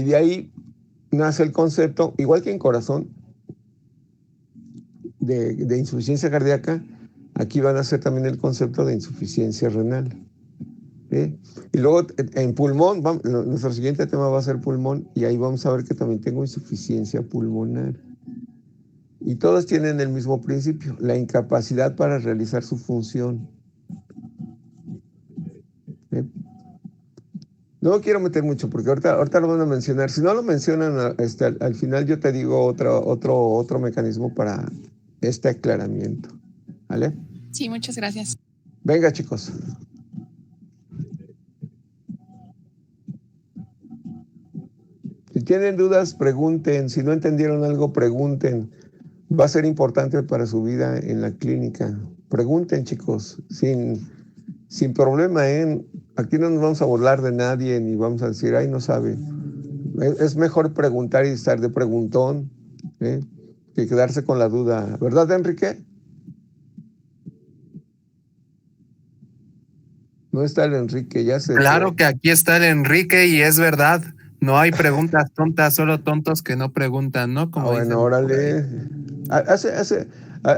de ahí nace el concepto, igual que en corazón, de insuficiencia cardíaca, aquí van a ser también el concepto de insuficiencia renal. ¿Sí? Y luego en pulmón, nuestro siguiente tema va a ser pulmón, y ahí vamos a ver que también tengo insuficiencia pulmonar. Y todos tienen el mismo principio, la incapacidad para realizar su función. ¿Sí? No lo quiero meter mucho porque ahorita lo van a mencionar. Si no lo mencionan, al final yo te digo otro mecanismo para este aclaramiento. ¿Vale? Sí, muchas gracias. Venga, chicos. Si tienen dudas, pregunten. Si no entendieron algo, pregunten. Va a ser importante para su vida en la clínica. Pregunten, chicos, sin problema, ¿eh? Aquí no nos vamos a burlar de nadie ni vamos a decir, ay, no sabe. Es mejor preguntar y estar de preguntón, ¿eh? Que quedarse con la duda. ¿Verdad, Enrique? No está el Enrique, ya se Claro fue. que aquí está el Enrique y es verdad. No hay preguntas tontas, solo tontos que no preguntan, ¿no? Como Bueno, dicen por ahí. órale.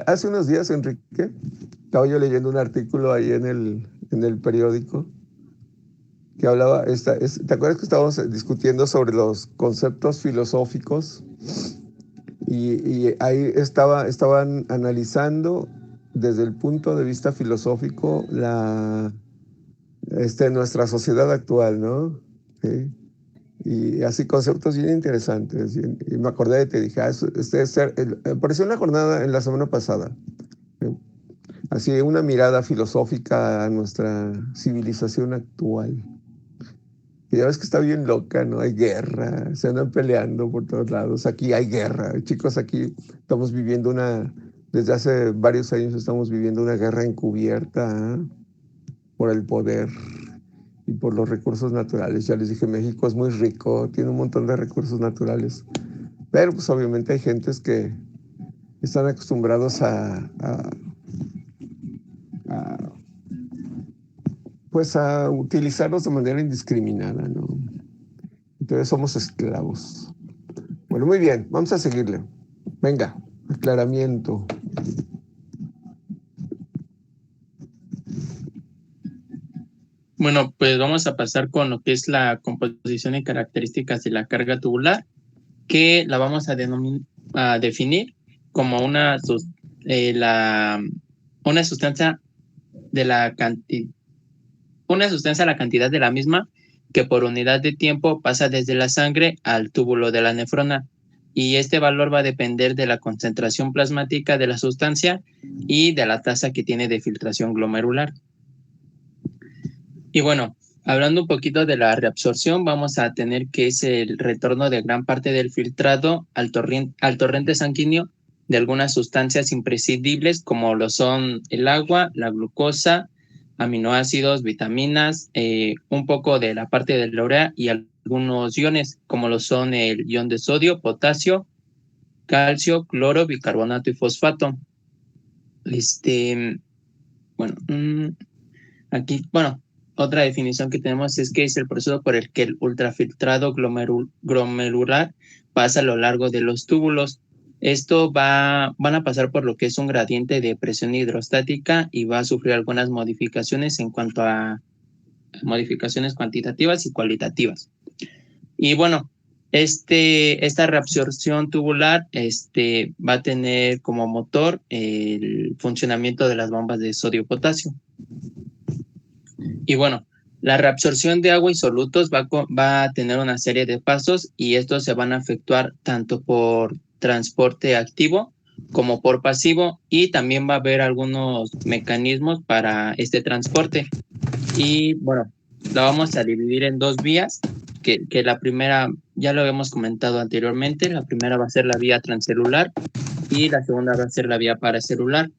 Hace unos días, Enrique, estaba yo leyendo un artículo ahí en el periódico que hablaba, ¿te acuerdas que estábamos discutiendo sobre los conceptos filosóficos? Y ahí estaban analizando desde el punto de vista filosófico nuestra sociedad actual, ¿no? ¿Sí? Y así conceptos bien interesantes. Y me acordé y te dije, apareció una jornada en la semana pasada. ¿Sí? Así, una mirada filosófica a nuestra civilización actual. Y ya ves que está bien loca, ¿no? Hay guerra, se andan peleando por todos lados. Aquí hay guerra. Chicos, aquí estamos viviendo desde hace varios años estamos viviendo una guerra encubierta, ¿eh? Por el poder y por los recursos naturales. Ya les dije, México es muy rico, tiene un montón de recursos naturales. Pero pues obviamente hay gentes que están acostumbrados a pues a utilizarlos de manera indiscriminada, ¿no? Entonces somos esclavos. Bueno, muy bien, vamos a seguirle. Venga, aclaramiento. Bueno, pues vamos a pasar con lo que es la composición y características de la carga tubular, que la vamos a definir como una sustancia de la cantidad, la cantidad de la misma que por unidad de tiempo pasa desde la sangre al túbulo de la nefrona. Y este valor va a depender de la concentración plasmática de la sustancia y de la tasa que tiene de filtración glomerular. Y bueno, hablando un poquito de la reabsorción, vamos a tener que es el retorno de gran parte del filtrado al torrente sanguíneo de algunas sustancias imprescindibles como lo son el agua, la glucosa, aminoácidos, vitaminas, un poco de la parte de la urea y algunos iones como lo son el ion de sodio, potasio, calcio, cloro, bicarbonato y fosfato. Bueno, aquí, bueno, otra definición que tenemos es que es el proceso por el que el ultrafiltrado glomerular pasa a lo largo de los túbulos. Esto van a pasar por lo que es un gradiente de presión hidrostática y va a sufrir algunas modificaciones en cuanto a modificaciones cuantitativas y cualitativas. Y bueno, esta reabsorción tubular va a tener como motor el funcionamiento de las bombas de sodio-potasio. Y bueno, la reabsorción de agua y solutos va a tener una serie de pasos y estos se van a efectuar tanto por transporte activo como por pasivo y también va a haber algunos mecanismos para este transporte. Y bueno, la vamos a dividir en dos vías, que la primera ya lo habíamos comentado anteriormente, la primera va a ser la vía transcelular y la segunda va a ser la vía paracelular.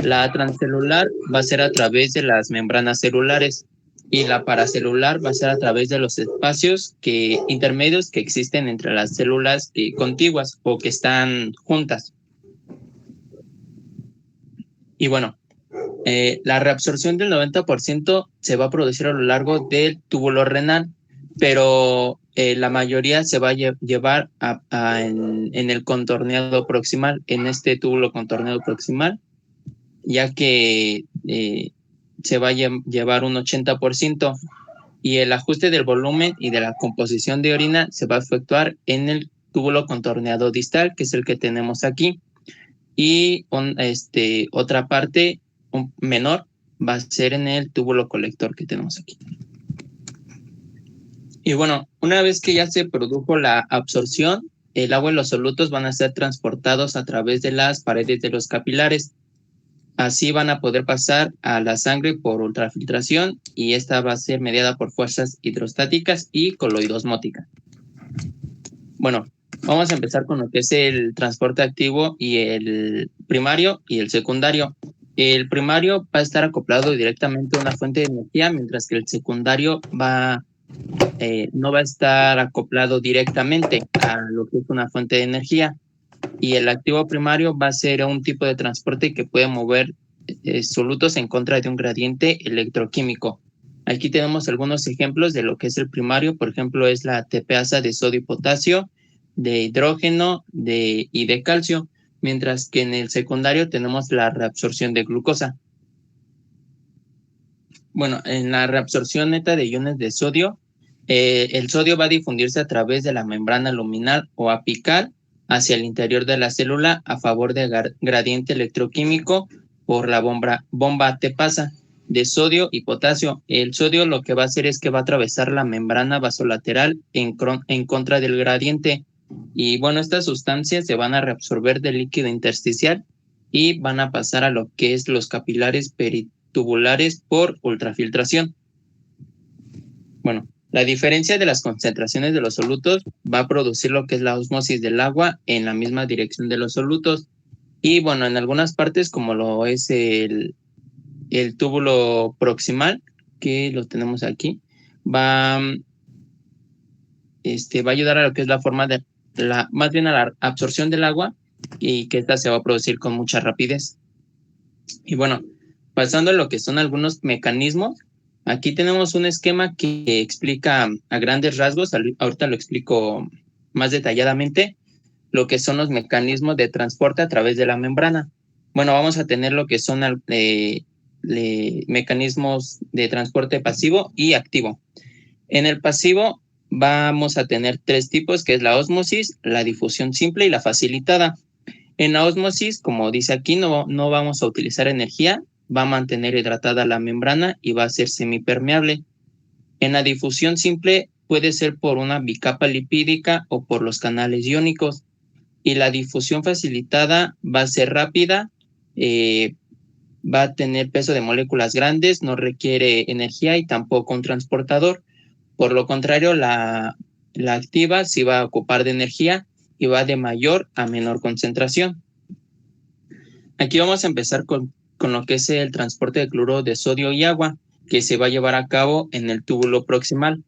La transcelular va a ser a través de las membranas celulares y la paracelular va a ser a través de los espacios intermedios que existen entre las células contiguas o que están juntas. Y bueno, la reabsorción del 90% se va a producir a lo largo del túbulo renal, pero la mayoría se va a llevar en el contorneado proximal, en este túbulo contorneado proximal, ya que se va a llevar un 80%, y el ajuste del volumen y de la composición de orina se va a efectuar en el túbulo contorneado distal, que es el que tenemos aquí, y otra parte menor va a ser en el túbulo colector que tenemos aquí. Y bueno, una vez que ya se produjo la absorción, el agua y los solutos van a ser transportados a través de las paredes de los capilares. Así van a poder pasar a la sangre por ultrafiltración, y esta va a ser mediada por fuerzas hidrostáticas y coloidosmóticas. Bueno, vamos a empezar con lo que es el transporte activo y el primario y el secundario. El primario va a estar acoplado directamente a una fuente de energía, mientras que el secundario no va a estar acoplado directamente a lo que es una fuente de energía. Y el activo primario va a ser un tipo de transporte que puede mover solutos en contra de un gradiente electroquímico. Aquí tenemos algunos ejemplos de lo que es el primario. Por ejemplo, es la tepeasa de sodio y potasio, de hidrógeno y de calcio, mientras que en el secundario tenemos la reabsorción de glucosa. Bueno, en la reabsorción neta de iones de sodio, el sodio va a difundirse a través de la membrana luminal o apical hacia el interior de la célula a favor del gradiente electroquímico por la bomba tepasa de sodio y potasio. El sodio lo que va a hacer es que va a atravesar la membrana vasolateral en contra del gradiente. Y bueno, estas sustancias se van a reabsorber del líquido intersticial y van a pasar a lo que es los capilares tubulares por ultrafiltración. Bueno, la diferencia de las concentraciones de los solutos va a producir lo que es la ósmosis del agua en la misma dirección de los solutos. Y bueno, en algunas partes, como lo es el túbulo proximal, que lo tenemos aquí, va a ayudar a lo que es la forma de más bien a la absorción del agua, y que esta se va a producir con mucha rapidez. Y bueno, pasando a lo que son algunos mecanismos, aquí tenemos un esquema que explica a grandes rasgos, ahorita lo explico más detalladamente, lo que son los mecanismos de transporte a través de la membrana. Bueno, vamos a tener lo que son mecanismos de transporte pasivo y activo. En el pasivo vamos a tener 3 tipos, que es la ósmosis, la difusión simple y la facilitada. En la ósmosis, como dice aquí, no vamos a utilizar energía, va a mantener hidratada la membrana y va a ser semipermeable. En la difusión simple puede ser por una bicapa lipídica o por los canales iónicos. Y la difusión facilitada va a ser rápida, va a tener peso de moléculas grandes, no requiere energía y tampoco un transportador. Por lo contrario, la activa sí va a ocupar de energía y va de mayor a menor concentración. Aquí vamos a empezar con lo que es el transporte de cloruro de sodio y agua, que se va a llevar a cabo en el túbulo proximal.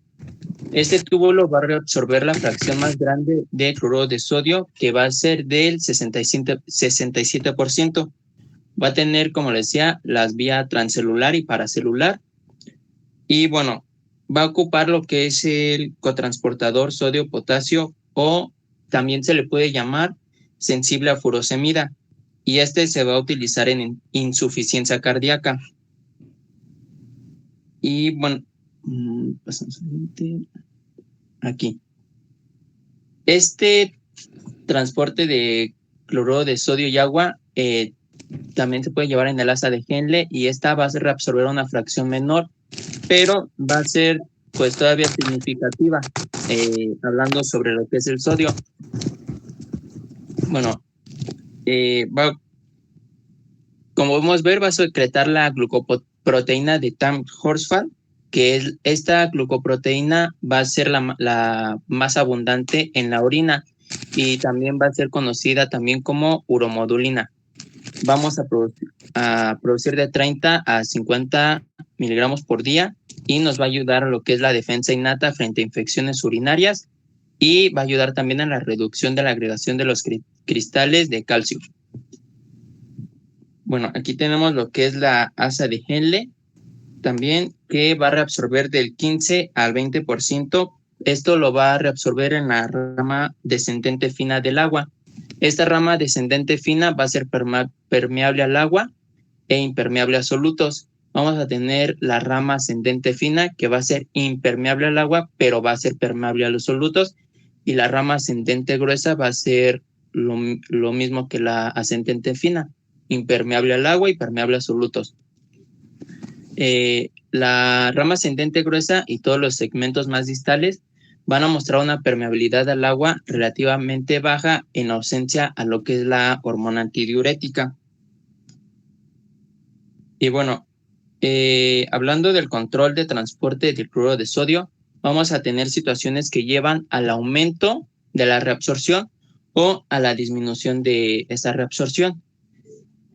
Este túbulo va a reabsorber la fracción más grande de cloruro de sodio, que va a ser del 67%. Va a tener, como les decía, las vías transcelular y paracelular. Y bueno, va a ocupar lo que es el cotransportador sodio-potasio, o también se le puede llamar sensible a furosemida. Y se va a utilizar en insuficiencia cardíaca. Y bueno, pasamos aquí. Este transporte de cloruro de sodio y agua también se puede llevar en el asa de Henle, y esta va a reabsorber una fracción menor, pero va a ser pues todavía significativa, hablando sobre lo que es el sodio. Bueno, como podemos ver, va a secretar la glucoproteína de Tamm-Horsfall, que esta glucoproteína va a ser la más abundante en la orina, y también va a ser conocida también como uromodulina. Vamos a producir de 30 a 50 miligramos por día, y nos va a ayudar a lo que es la defensa innata frente a infecciones urinarias, y va a ayudar también a la reducción de la agregación de los cristales de calcio. Bueno, aquí tenemos lo que es la asa de Henle, también, que va a reabsorber del 15 al 20% Esto lo va a reabsorber en la rama descendente fina del agua. Esta rama descendente fina va a ser permeable al agua e impermeable a solutos. Vamos a tener la rama ascendente fina que va a ser impermeable al agua, pero va a ser permeable a los solutos. Y la rama ascendente gruesa va a ser lo mismo que la ascendente fina, impermeable al agua y permeable a solutos. La rama ascendente gruesa y todos los segmentos más distales van a mostrar una permeabilidad al agua relativamente baja en ausencia a lo que es la hormona antidiurética. Y bueno, hablando del control de transporte del cloruro de sodio, vamos a tener situaciones que llevan al aumento de la reabsorción o a la disminución de esa reabsorción.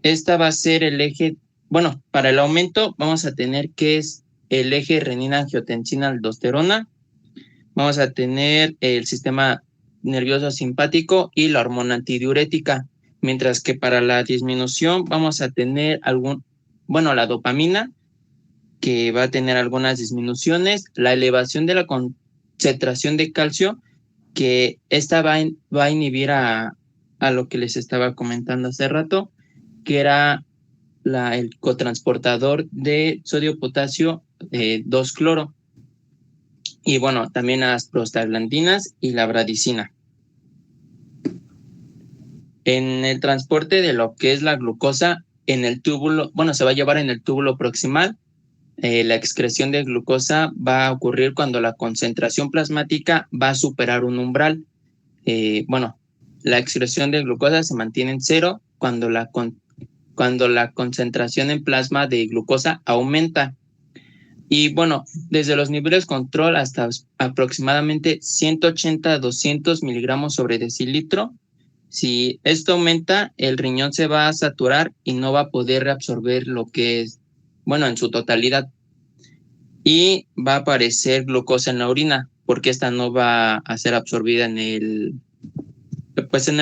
Esta va a ser el eje, bueno, para el aumento vamos a tener que es el eje renina-angiotensina-aldosterona, vamos a tener el sistema nervioso simpático y la hormona antidiurética, mientras que para la disminución vamos a tener la dopamina, que va a tener algunas disminuciones, la elevación de la concentración de calcio, que esta va a inhibir a lo que les estaba comentando hace rato, que era el cotransportador de sodio-potasio 2-cloro. Y bueno, también las prostaglandinas y la bradicina. En el transporte de lo que es la glucosa en el túbulo, se va a llevar en el túbulo proximal. La excreción de glucosa va a ocurrir cuando la concentración plasmática va a superar un umbral. La excreción de glucosa se mantiene en cero cuando la concentración en plasma de glucosa aumenta. Y bueno, desde los niveles control hasta aproximadamente 180 a 200 miligramos sobre decilitro. Si esto aumenta, el riñón se va a saturar y no va a poder reabsorber lo que es, en su totalidad. Y va a aparecer glucosa en la orina, porque esta no va a ser absorbida en el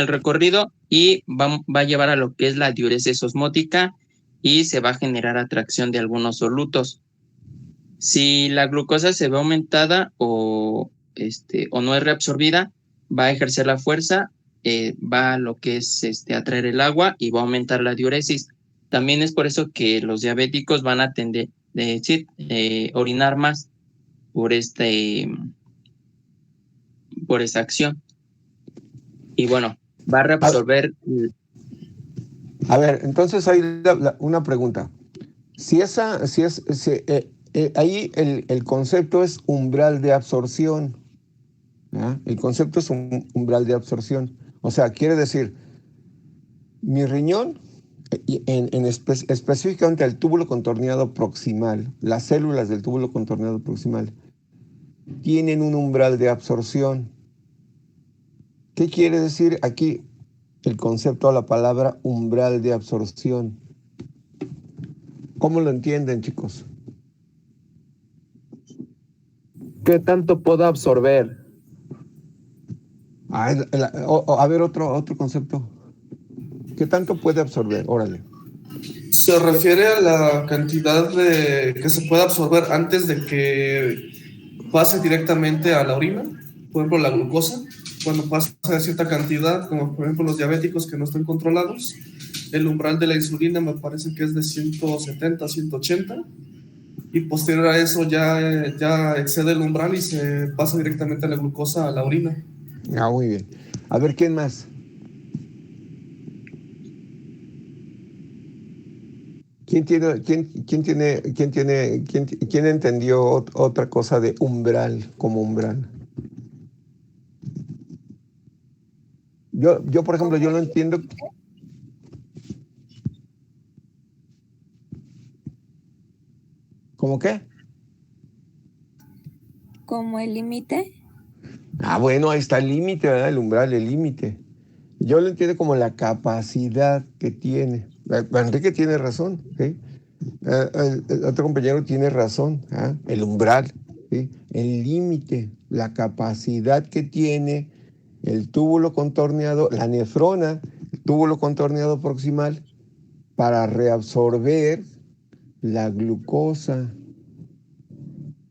recorrido y va a llevar a lo que es la diuresis osmótica y se va a generar atracción de algunos solutos. Si la glucosa se ve aumentada o no es reabsorbida, va a ejercer la fuerza, va a lo que es atraer el agua y va a aumentar la diuresis. También es por eso que los diabéticos van a tender orinar más por esta acción. Y bueno, va a reabsorber. A ver, entonces hay una pregunta. Ahí el concepto es umbral de absorción. ¿Ya? El concepto es un umbral de absorción. O sea, quiere decir, mi riñón, específicamente el túbulo contorneado proximal, las células del túbulo contorneado proximal, tienen un umbral de absorción. ¿Qué quiere decir aquí el concepto o la palabra umbral de absorción? ¿Cómo lo entienden, chicos? ¿Qué tanto puedo absorber? A ver, otro concepto. ¿Qué tanto puede absorber? Órale. Se refiere a la cantidad que se puede absorber antes de que pase directamente a la orina. Por ejemplo, la glucosa, cuando pasa de cierta cantidad, como por ejemplo los diabéticos que no están controlados, el umbral de la insulina me parece que es de 170, 180, y posterior a eso ya excede el umbral y se pasa directamente a la glucosa a la orina. Ah, muy bien. A ver, ¿quién más? ¿Quién entendió otra cosa de umbral como umbral? Yo, por ejemplo, yo lo entiendo. ¿Cómo qué? ¿Como el límite? Ah, bueno, ahí está el límite, ¿verdad? El umbral, el límite. Yo lo entiendo como la capacidad que tiene. Enrique tiene razón, ¿sí? El otro compañero tiene razón, ¿ah? El umbral, ¿sí? El límite, la capacidad que tiene el túbulo contorneado, la nefrona, el túbulo contorneado proximal, para reabsorber la glucosa.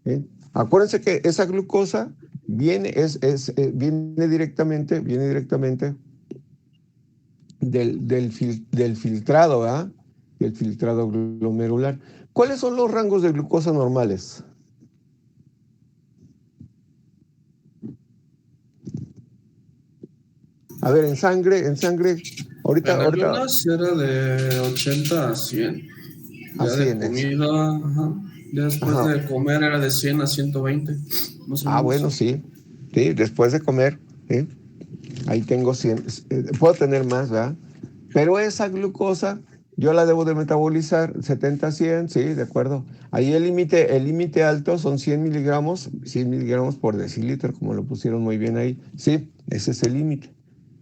¿Sí? Acuérdense que esa glucosa viene directamente del filtrado, ¿verdad? El filtrado glomerular. ¿Cuáles son los rangos de glucosa normales? A ver, en sangre, ahorita, En ahorita, ayunas era de 80 a 100. a Ya de 100 es. comida, ajá. Ya después Ajá. de comer era de 100 a 120, más o Ah, menos. bueno, sí. Sí, después de comer, ¿sí? Ahí tengo 100. Puedo tener más, ¿verdad? Pero esa glucosa yo la debo de metabolizar 70 a 100, sí, de acuerdo. Ahí el límite alto son 100 miligramos por decilitro, como lo pusieron muy bien ahí. Sí, ese es el límite.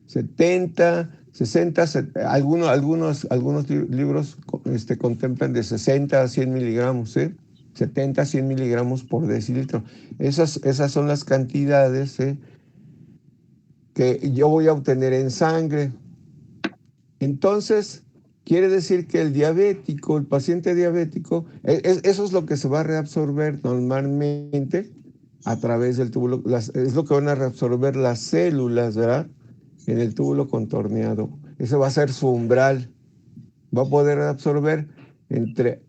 70, 60, algunos libros contemplan de 60 a 100 miligramos, ¿sí? 70 a 100 miligramos por decilitro. Esas son las cantidades, ¿sí?, que yo voy a obtener en sangre. Entonces, quiere decir que el paciente diabético, eso es lo que se va a reabsorber normalmente a través del túbulo, es lo que van a reabsorber las células, ¿verdad? En el túbulo contorneado. Ese va a ser su umbral. Va a poder absorber entre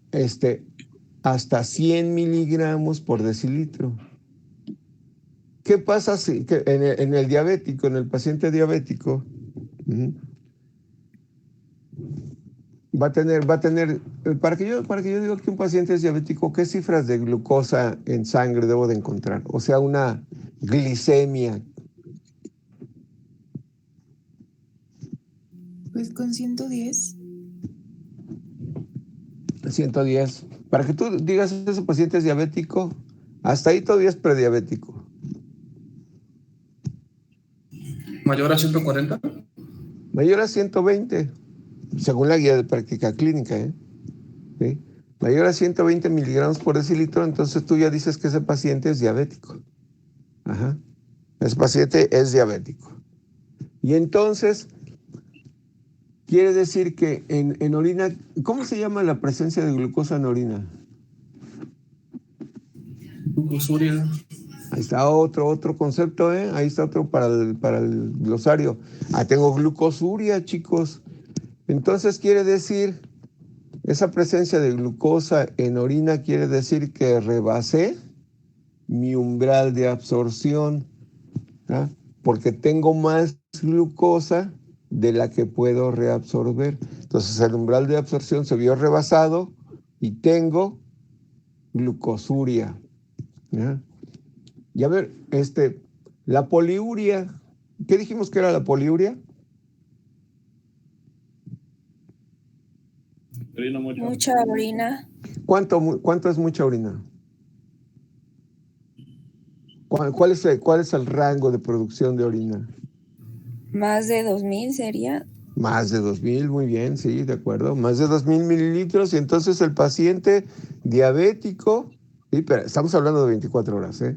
hasta 100 miligramos por decilitro. ¿Qué pasa si en el diabético, en el paciente diabético, va a tener, para que yo diga que un paciente es diabético, ¿qué cifras de glucosa en sangre debo de encontrar? O sea, una glicemia. Pues con 110. 110. Para que tú digas ese paciente es diabético, hasta ahí todavía es prediabético. Mayor a 140. Mayor a 120, según la guía de práctica clínica, ¿eh? ¿Sí? Mayor a 120 miligramos por decilitro, entonces tú ya dices que ese paciente es diabético. Ajá. Ese paciente es diabético. Y entonces, quiere decir que en orina, ¿cómo se llama la presencia de glucosa en orina? Glucosuria. Ahí está otro concepto, ¿eh? Ahí está otro para el glosario. Tengo glucosuria, chicos. Entonces quiere decir, esa presencia de glucosa en orina quiere decir que rebasé mi umbral de absorción, ¿ah? Porque tengo más glucosa de la que puedo reabsorber. Entonces el umbral de absorción se vio rebasado y tengo glucosuria, ¿ah? Y a ver, la poliuria, ¿qué dijimos que era la poliuria? Orino mucho. Mucha orina. ¿Cuánto es mucha orina? ¿Cuál es el rango de producción de orina? Más de 2000 sería. Más de 2000, muy bien, sí, de acuerdo. Más de 2000 mililitros. Y entonces el paciente diabético, sí, pero estamos hablando de 24 horas, ¿eh?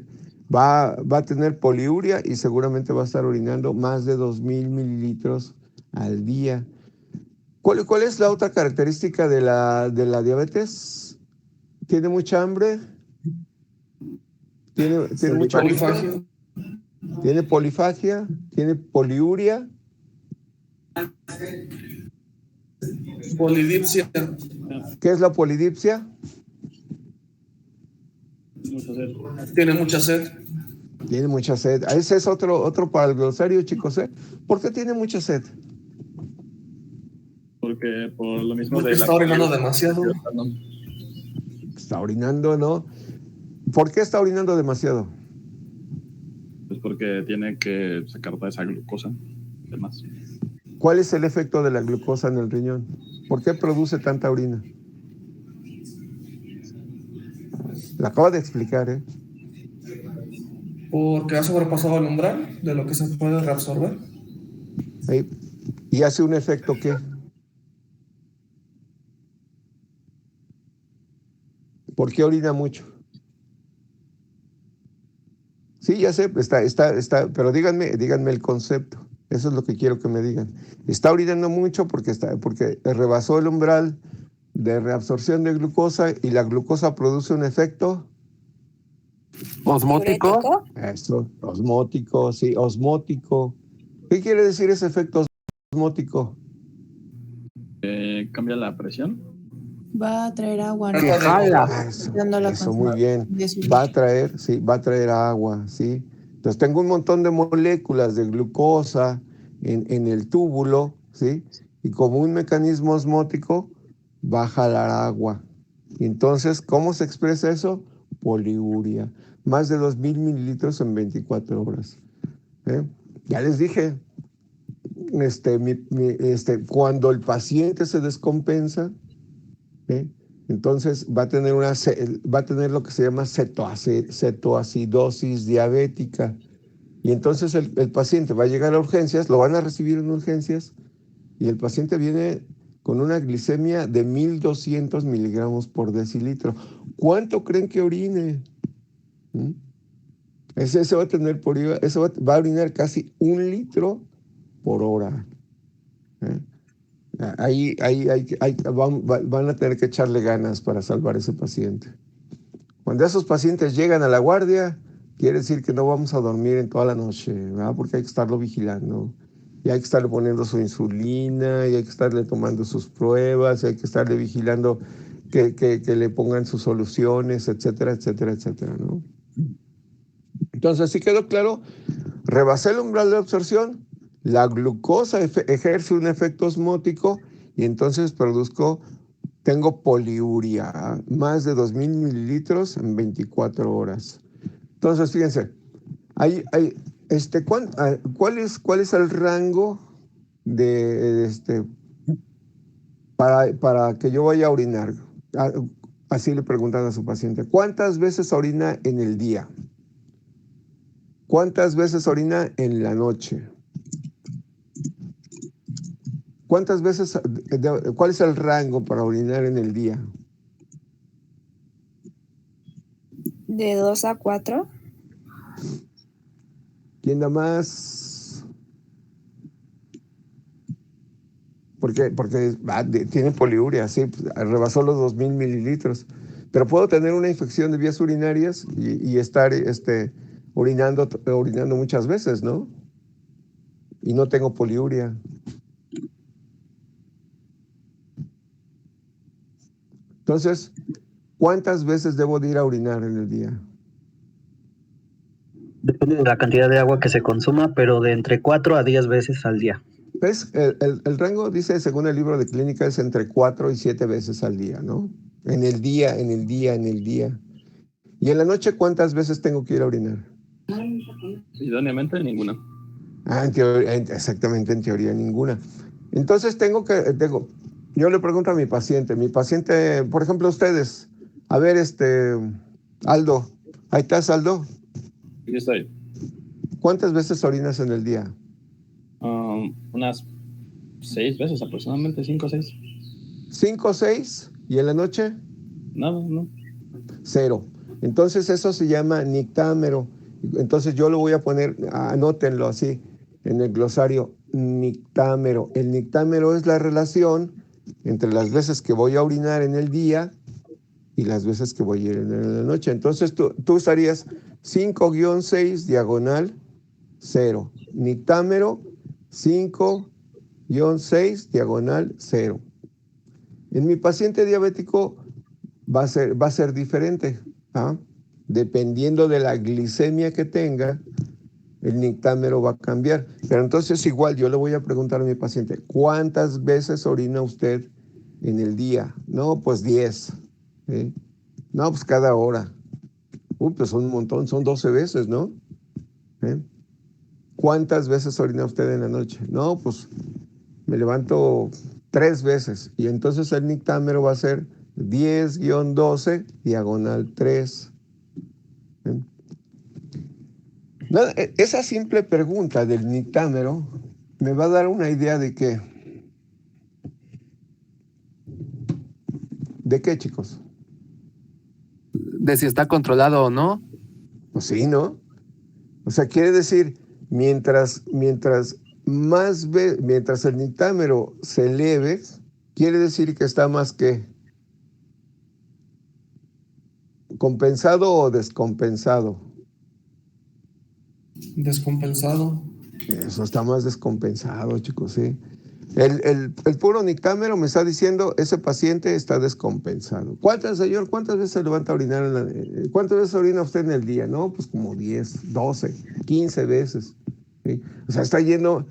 Va a tener poliuria y seguramente va a estar orinando más de 2000 mililitros al día. ¿Cuál es la otra característica de la diabetes? ¿Tiene mucha hambre? ¿Tiene mucha Polifagia. orina? ¿Tiene polifagia? ¿Tiene poliuria? Polidipsia. ¿Qué es la polidipsia? Mucho sed. Tiene mucha sed. Tiene mucha sed. Ese es otro para el glosario, chicos, ¿eh? ¿Por qué tiene mucha sed? Porque por lo mismo Porque de está orinando demasiado. Está orinando, ¿no? ¿Por qué está orinando demasiado? Pues porque tiene que sacar toda esa glucosa. Además. ¿Cuál es el efecto de la glucosa en el riñón? ¿Por qué produce tanta orina? La acabo de explicar, ¿eh? Porque ha sobrepasado el umbral de lo que se puede reabsorber. Ahí. ¿Y hace un efecto qué? ¿Por qué orina mucho? Sí, ya sé, está, pero díganme el concepto. Eso es lo que quiero que me digan. Está orinando mucho porque rebasó el umbral de reabsorción de glucosa y la glucosa produce un efecto Osmótico. ¿Diurético? Eso, osmótico, sí, osmótico. ¿Qué quiere decir ese efecto osmótico? Cambia la presión. Va a traer agua, ¿no? Que jala. Eso, muy bien. De su Va a traer, sí, va a traer agua, sí. Entonces tengo un montón de moléculas de glucosa en el túbulo, sí, y como un mecanismo osmótico va a jalar agua. Y entonces, ¿cómo se expresa eso? Poliuria. Más de 2.000 mililitros en 24 horas. ¿Eh? Ya les dije, cuando el paciente se descompensa, ¿eh? Entonces va a tener lo que se llama cetoacidosis diabética. Y entonces el paciente va a llegar a urgencias, lo van a recibir en urgencias, y el paciente viene con una glicemia de 1.200 miligramos por decilitro. ¿Cuánto creen que orine? ¿Mm? Ese va a tener va a orinar casi 1 litro por hora. ¿Eh? Van a tener que echarle ganas para salvar a ese paciente. Cuando esos pacientes llegan a la guardia, quiere decir que no vamos a dormir en toda la noche, ¿verdad? Porque hay que estarlo vigilando. Y hay que estarle poniendo su insulina, y hay que estarle tomando sus pruebas, y hay que estarle vigilando que le pongan sus soluciones, etcétera, etcétera, etcétera, ¿no? Entonces, ¿sí quedó claro? Rebasé el umbral de absorción, la glucosa ejerce un efecto osmótico y entonces tengo poliuria, más de 2.000 mililitros en 24 horas. Entonces, fíjense, ¿cuál es el rango para que yo vaya a orinar? Así le preguntan a su paciente, ¿cuántas veces orina en el día? ¿Cuántas veces orina en la noche? ¿Cuántas veces, cuál es el rango para orinar en el día? ¿De 2 a 4? ¿Quién da más? Porque tiene poliuria, sí, rebasó los 2.000 mililitros. Pero puedo tener una infección de vías urinarias y estar orinando muchas veces, ¿no? Y no tengo poliuria. Entonces, ¿cuántas veces debo de ir a orinar en el día? Depende de la cantidad de agua que se consuma, pero de entre 4 a 10 veces al día. ¿Ves? El rango dice, según el libro de clínica, es entre 4 y 7 veces al día, ¿no? En el día, en el día, en el día. ¿Y en la noche cuántas veces tengo que ir a orinar? Idóneamente, ninguna. Exactamente, en teoría ninguna. Entonces yo le pregunto a mi paciente, por ejemplo, ustedes, a ver, Aldo, ahí estás, Aldo, Aquí estoy. ¿cuántas veces orinas en el día? Unas 6 veces aproximadamente, 5 o 6. 5 o 6, ¿y en la noche? No. 0. Entonces eso se llama nictámero. Entonces yo lo voy a poner, anótenlo así, en el glosario, nictámero. El nictámero es la relación entre las veces que voy a orinar en el día y las veces que voy a ir en la noche. Entonces tú usarías 5-6 diagonal 0. Nictámero 5-6 diagonal 0. En mi paciente diabético va a ser diferente. ¿Ah? Dependiendo de la glicemia que tenga, el nictámero va a cambiar. Pero entonces igual yo le voy a preguntar a mi paciente, ¿cuántas veces orina usted en el día? No, pues 10. ¿Eh? No, pues cada hora. Pues son un montón, son 12 veces, ¿no? ¿Eh? ¿Cuántas veces orina usted en la noche? No, pues me levanto 3 veces. Y entonces el nictámero va a ser 10-12 diagonal 3. ¿Eh? Esa simple pregunta del nictámero me va a dar una idea de qué. ¿De qué, chicos? De si está controlado o no. Pues sí, ¿no? O sea, quiere decir, mientras el nictámero se eleve, quiere decir que está más que ¿Compensado o descompensado? Descompensado. Eso está más descompensado, chicos, sí. El puro Nicámero me está diciendo, ese paciente está descompensado. Señor, cuántas veces se levanta a orinar? ¿Cuántas veces orina usted en el día? No, pues como 10, 12, 15 veces. ¿Sí? O sea, está yendo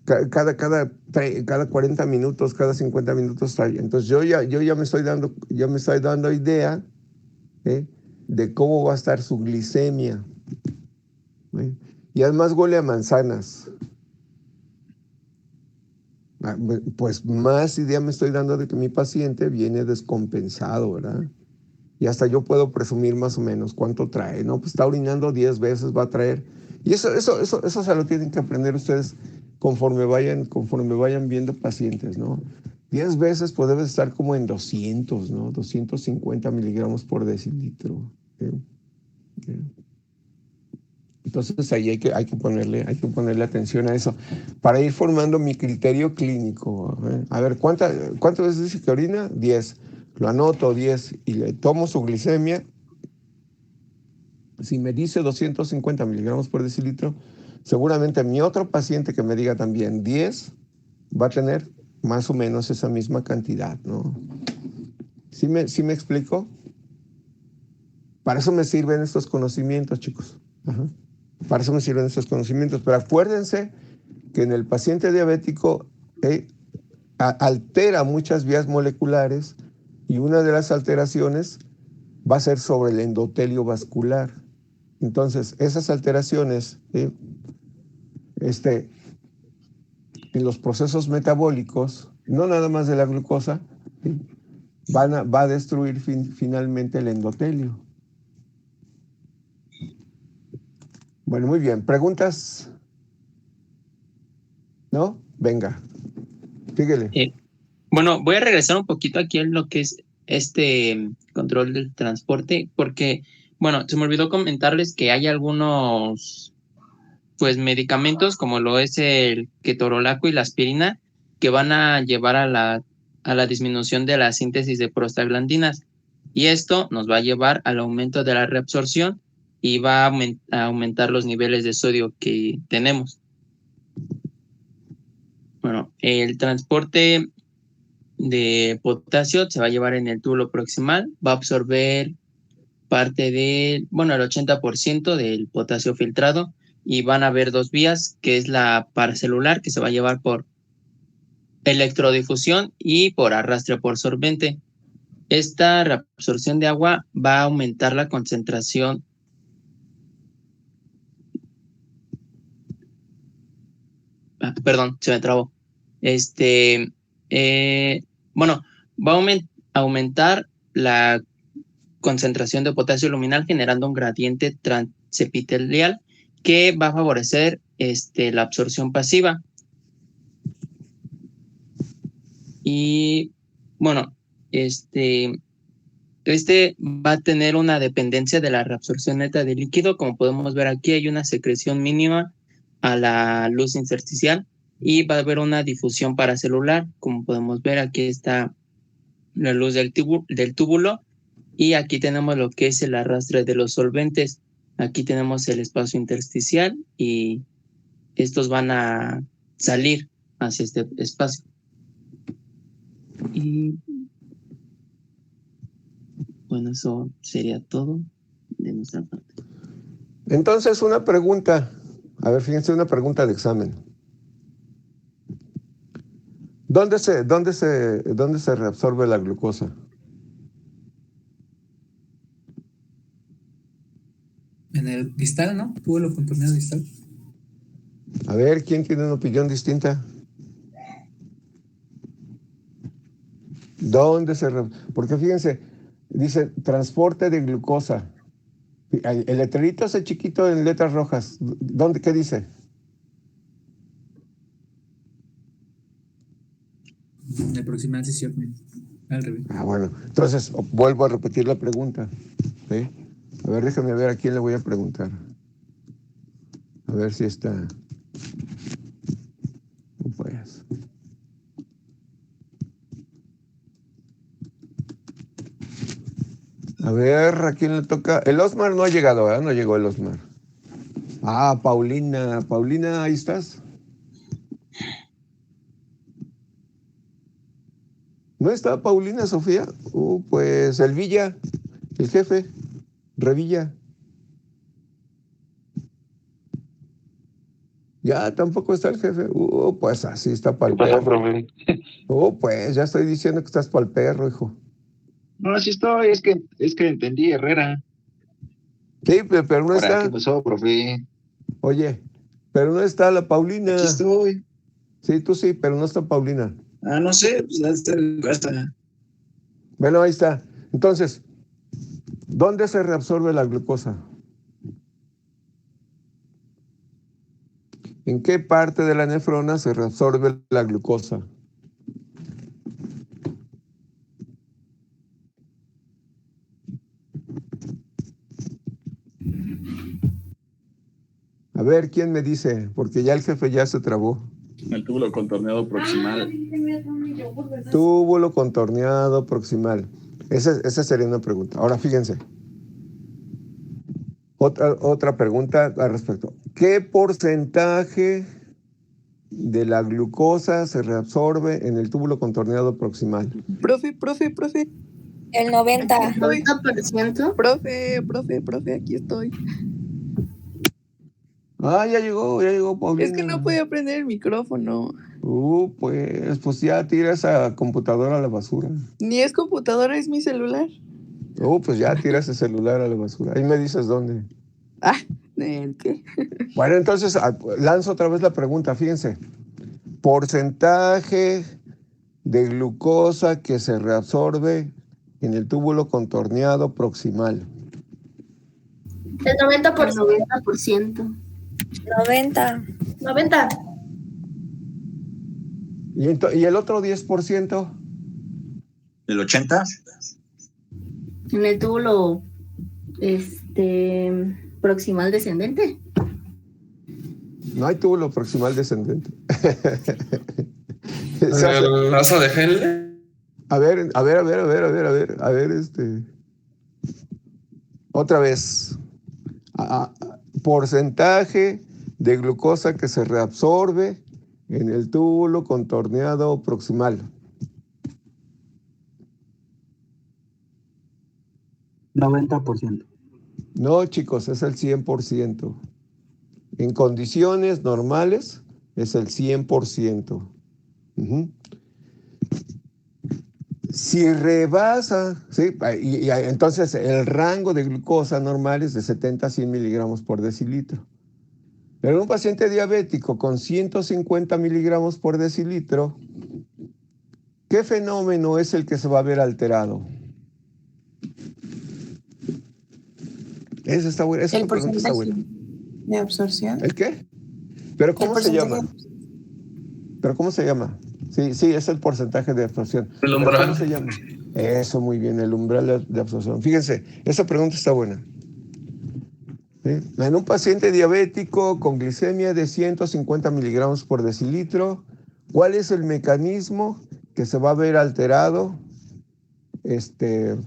cada 40 minutos, cada 50 minutos está yendo. Entonces yo ya me estoy dando idea, ¿sí?, de cómo va a estar su glicemia. ¿Sí? Y además huele a manzanas. Pues más idea me estoy dando de que mi paciente viene descompensado, ¿verdad? Y hasta yo puedo presumir más o menos cuánto trae, ¿no? Pues está orinando 10 veces, va a traer. Y eso se lo tienen que aprender ustedes conforme vayan viendo pacientes, ¿no? 10 veces pues debe estar como en 200, ¿no? 250 miligramos por decilitro. ¿Sí? ¿Sí? Entonces ahí hay que ponerle atención a eso para ir formando mi criterio clínico. A ver, ¿cuántas veces dice que orina? 10. Lo anoto 10 y le tomo su glicemia. Si me dice 250 miligramos por decilitro, seguramente mi otro paciente que me diga también 10 va a tener más o menos esa misma cantidad, ¿no? ¿Sí me explico? Para eso me sirven estos conocimientos, chicos. Ajá. Para eso me sirven estos conocimientos. Pero acuérdense que en el paciente diabético altera muchas vías moleculares y una de las alteraciones va a ser sobre el endotelio vascular. Entonces, esas alteraciones en los procesos metabólicos, no nada más de la glucosa, ¿sí?, va a destruir finalmente el endotelio. Bueno, muy bien. ¿Preguntas? ¿No? Venga, síguele. Bueno, voy a regresar un poquito aquí en lo que es control del transporte, porque, bueno, se me olvidó comentarles que hay algunos, pues, medicamentos, como lo es el ketorolaco y la aspirina, que van a llevar a la disminución de la síntesis de prostaglandinas. Y esto nos va a llevar al aumento de la reabsorción y va a aumentar los niveles de sodio que tenemos. Bueno, el transporte de potasio se va a llevar en el túbulo proximal, va a absorber parte el 80% del potasio filtrado, y van a haber dos vías, que es la paracelular, que se va a llevar por electrodifusión y por arrastre por sorbente. Esta reabsorción de agua va a aumentar la concentración. Perdón, se me trabó. Va a aumentar la concentración de potasio luminal, generando un gradiente transepitelial que va a favorecer la absorción pasiva. Y bueno, va a tener una dependencia de la reabsorción neta de líquido. Como podemos ver aquí, hay una secreción mínima a la luz intersticial y va a haber una difusión paracelular. Como podemos ver, aquí está la luz del túbulo, y aquí tenemos lo que es el arrastre de los solventes. Aquí tenemos el espacio intersticial y estos van a salir hacia este espacio. Y bueno, eso sería todo de nuestra parte. Entonces, una pregunta. A ver, fíjense, una pregunta de examen. ¿Dónde se reabsorbe la glucosa? En el distal, ¿no? Túbulo contorneado distal. A ver, ¿quién tiene una opinión distinta? Porque fíjense, dice transporte de glucosa. El letrerito ese chiquito en letras rojas. ¿Qué dice? El proximal, sí, cierto. Al revés. Bueno, entonces vuelvo a repetir la pregunta. ¿Sí? A ver, déjame ver a quién le voy a preguntar. A ver si está. Pues. A A ver, ¿a quién le toca? El Osmar no ha llegado, ¿verdad? No llegó el Osmar. Ah, Paulina. Paulina, ¿ahí estás? ¿No está Paulina, Sofía? Pues el Villa, el jefe, Revilla. Ya tampoco está el jefe. Pues así está para el perro. Pues ya estoy diciendo que estás para el perro, hijo. No, sí estoy, es que entendí Herrera. Sí, pero no Ahora, ¿qué está. pasó, profe? Oye, pero no está la Paulina. Aquí estoy. Sí, tú sí, pero no está Paulina. Ah, no sé, pues hasta. Bueno, ahí está. Entonces, ¿dónde se reabsorbe la glucosa? ¿En qué parte de la nefrona se reabsorbe la glucosa? A ver, ¿quién me dice? Porque ya el jefe ya se trabó. El túbulo contorneado proximal. Túbulo contorneado proximal. Esa sería una pregunta. Ahora fíjense. Otra pregunta al respecto. ¿Qué porcentaje de la glucosa se reabsorbe en el túbulo contorneado proximal? Profe. El 90. 90%. Profe, aquí estoy. Ah, ya llegó Paulina. Es que no puede prender el micrófono. Pues ya tira esa computadora a la basura. Ni es computadora, es mi celular. Pues ya tira ese celular a la basura. Ahí me dices dónde. Ah, ¿el qué? Bueno, entonces lanzo otra vez la pregunta, fíjense. Porcentaje de glucosa que se reabsorbe en el túbulo contorneado proximal. El 90%. 90. 90. ¿Y el otro 10%? ¿El 80? En el túbulo proximal descendente. No hay túbulo proximal descendente. ¿El asa de Henle? A ver, otra vez. Porcentaje de glucosa que se reabsorbe en el túbulo contorneado proximal. 90%. No, chicos, es el 100%. En condiciones normales es el 100%. Si rebasa, ¿sí? Y entonces el rango de glucosa normal es de 70 a 100 miligramos por decilitro. Pero en un paciente diabético con 150 miligramos por decilitro, ¿qué fenómeno es el que se va a ver alterado? Esa pregunta está buena. ¿De absorción? ¿El qué? ¿Pero cómo se llama? Sí, es el porcentaje de absorción. El umbral. ¿Cómo se llama? Eso, muy bien, el umbral de absorción. Fíjense, esa pregunta está buena. ¿Sí? En un paciente diabético con glicemia de 150 miligramos por decilitro, ¿cuál es el mecanismo que se va a ver alterado en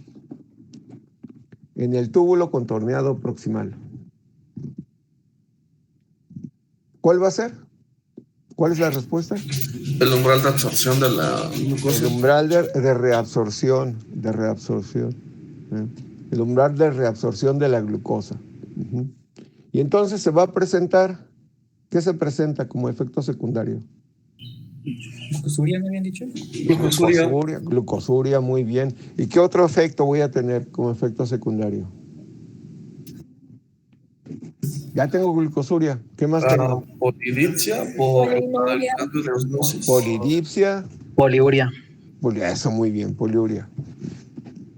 el túbulo contorneado proximal? ¿Cuál va a ser? ¿Cuál es la respuesta? El umbral de absorción de la glucosa. El umbral de reabsorción. El umbral de reabsorción de la glucosa. Y entonces se va a presentar, ¿qué se presenta como efecto secundario? ¿Glucosuria me habían dicho? Glucosuria, muy bien. ¿Y qué otro efecto voy a tener como efecto secundario? Ya tengo glucosuria. ¿Qué más tengo? Polidipsia por el cambio de osmosis. Polidipsia. Poliuria. Eso, muy bien, poliuria.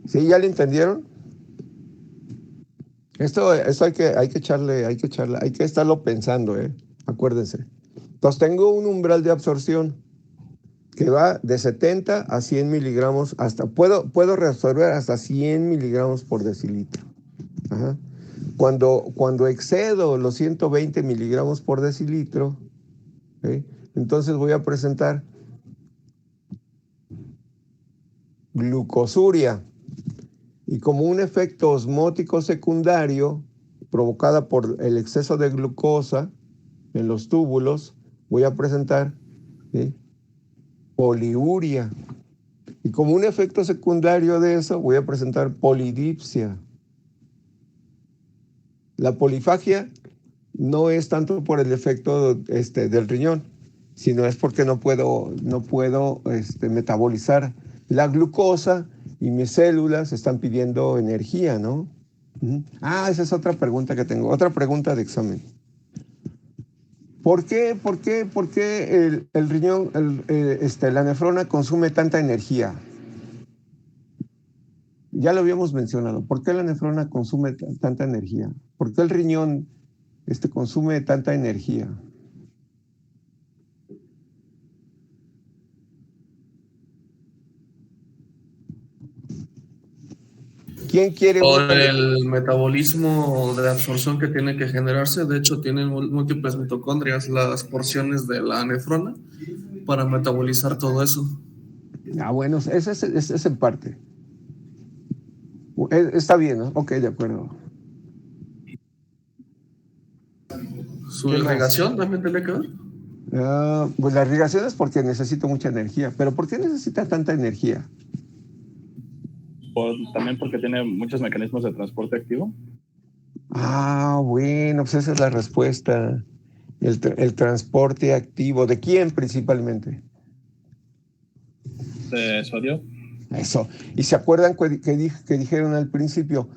¿Sí? ¿Ya le entendieron? Esto hay que echarle, hay que estarlo pensando, acuérdense. Entonces tengo un umbral de absorción que va de 70 a 100 miligramos, puedo reabsorber hasta 100 miligramos por decilitro. Ajá. Cuando excedo los 120 miligramos por decilitro, entonces voy a presentar glucosuria. Y como un efecto osmótico secundario provocada por el exceso de glucosa en los túbulos, voy a presentar, ¿sí?, poliuria. Y como un efecto secundario de eso, voy a presentar polidipsia. La polifagia no es tanto por el efecto del riñón, sino es porque no puedo metabolizar la glucosa y mis células están pidiendo energía, ¿no? Esa es otra pregunta que tengo, otra pregunta de examen. ¿Por qué el riñón, la nefrona consume tanta energía? Ya lo habíamos mencionado. ¿Por qué la nefrona consume tanta energía? ¿Por qué el riñón consume tanta energía? ¿Quién quiere? Por el metabolismo de absorción que tiene que generarse. De hecho, tienen múltiples mitocondrias las porciones de la nefrona para metabolizar todo eso. Bueno, ese es en parte. Está bien, ¿no? Ok, de acuerdo. ¿Su irrigación también tiene que ver? Pues la irrigación es porque necesito mucha energía. ¿Pero por qué necesita tanta energía? También porque tiene muchos mecanismos de transporte activo. Bueno, pues esa es la respuesta. El transporte activo. ¿De quién principalmente? De sodio. Eso. ¿Y se acuerdan que dijeron al principio?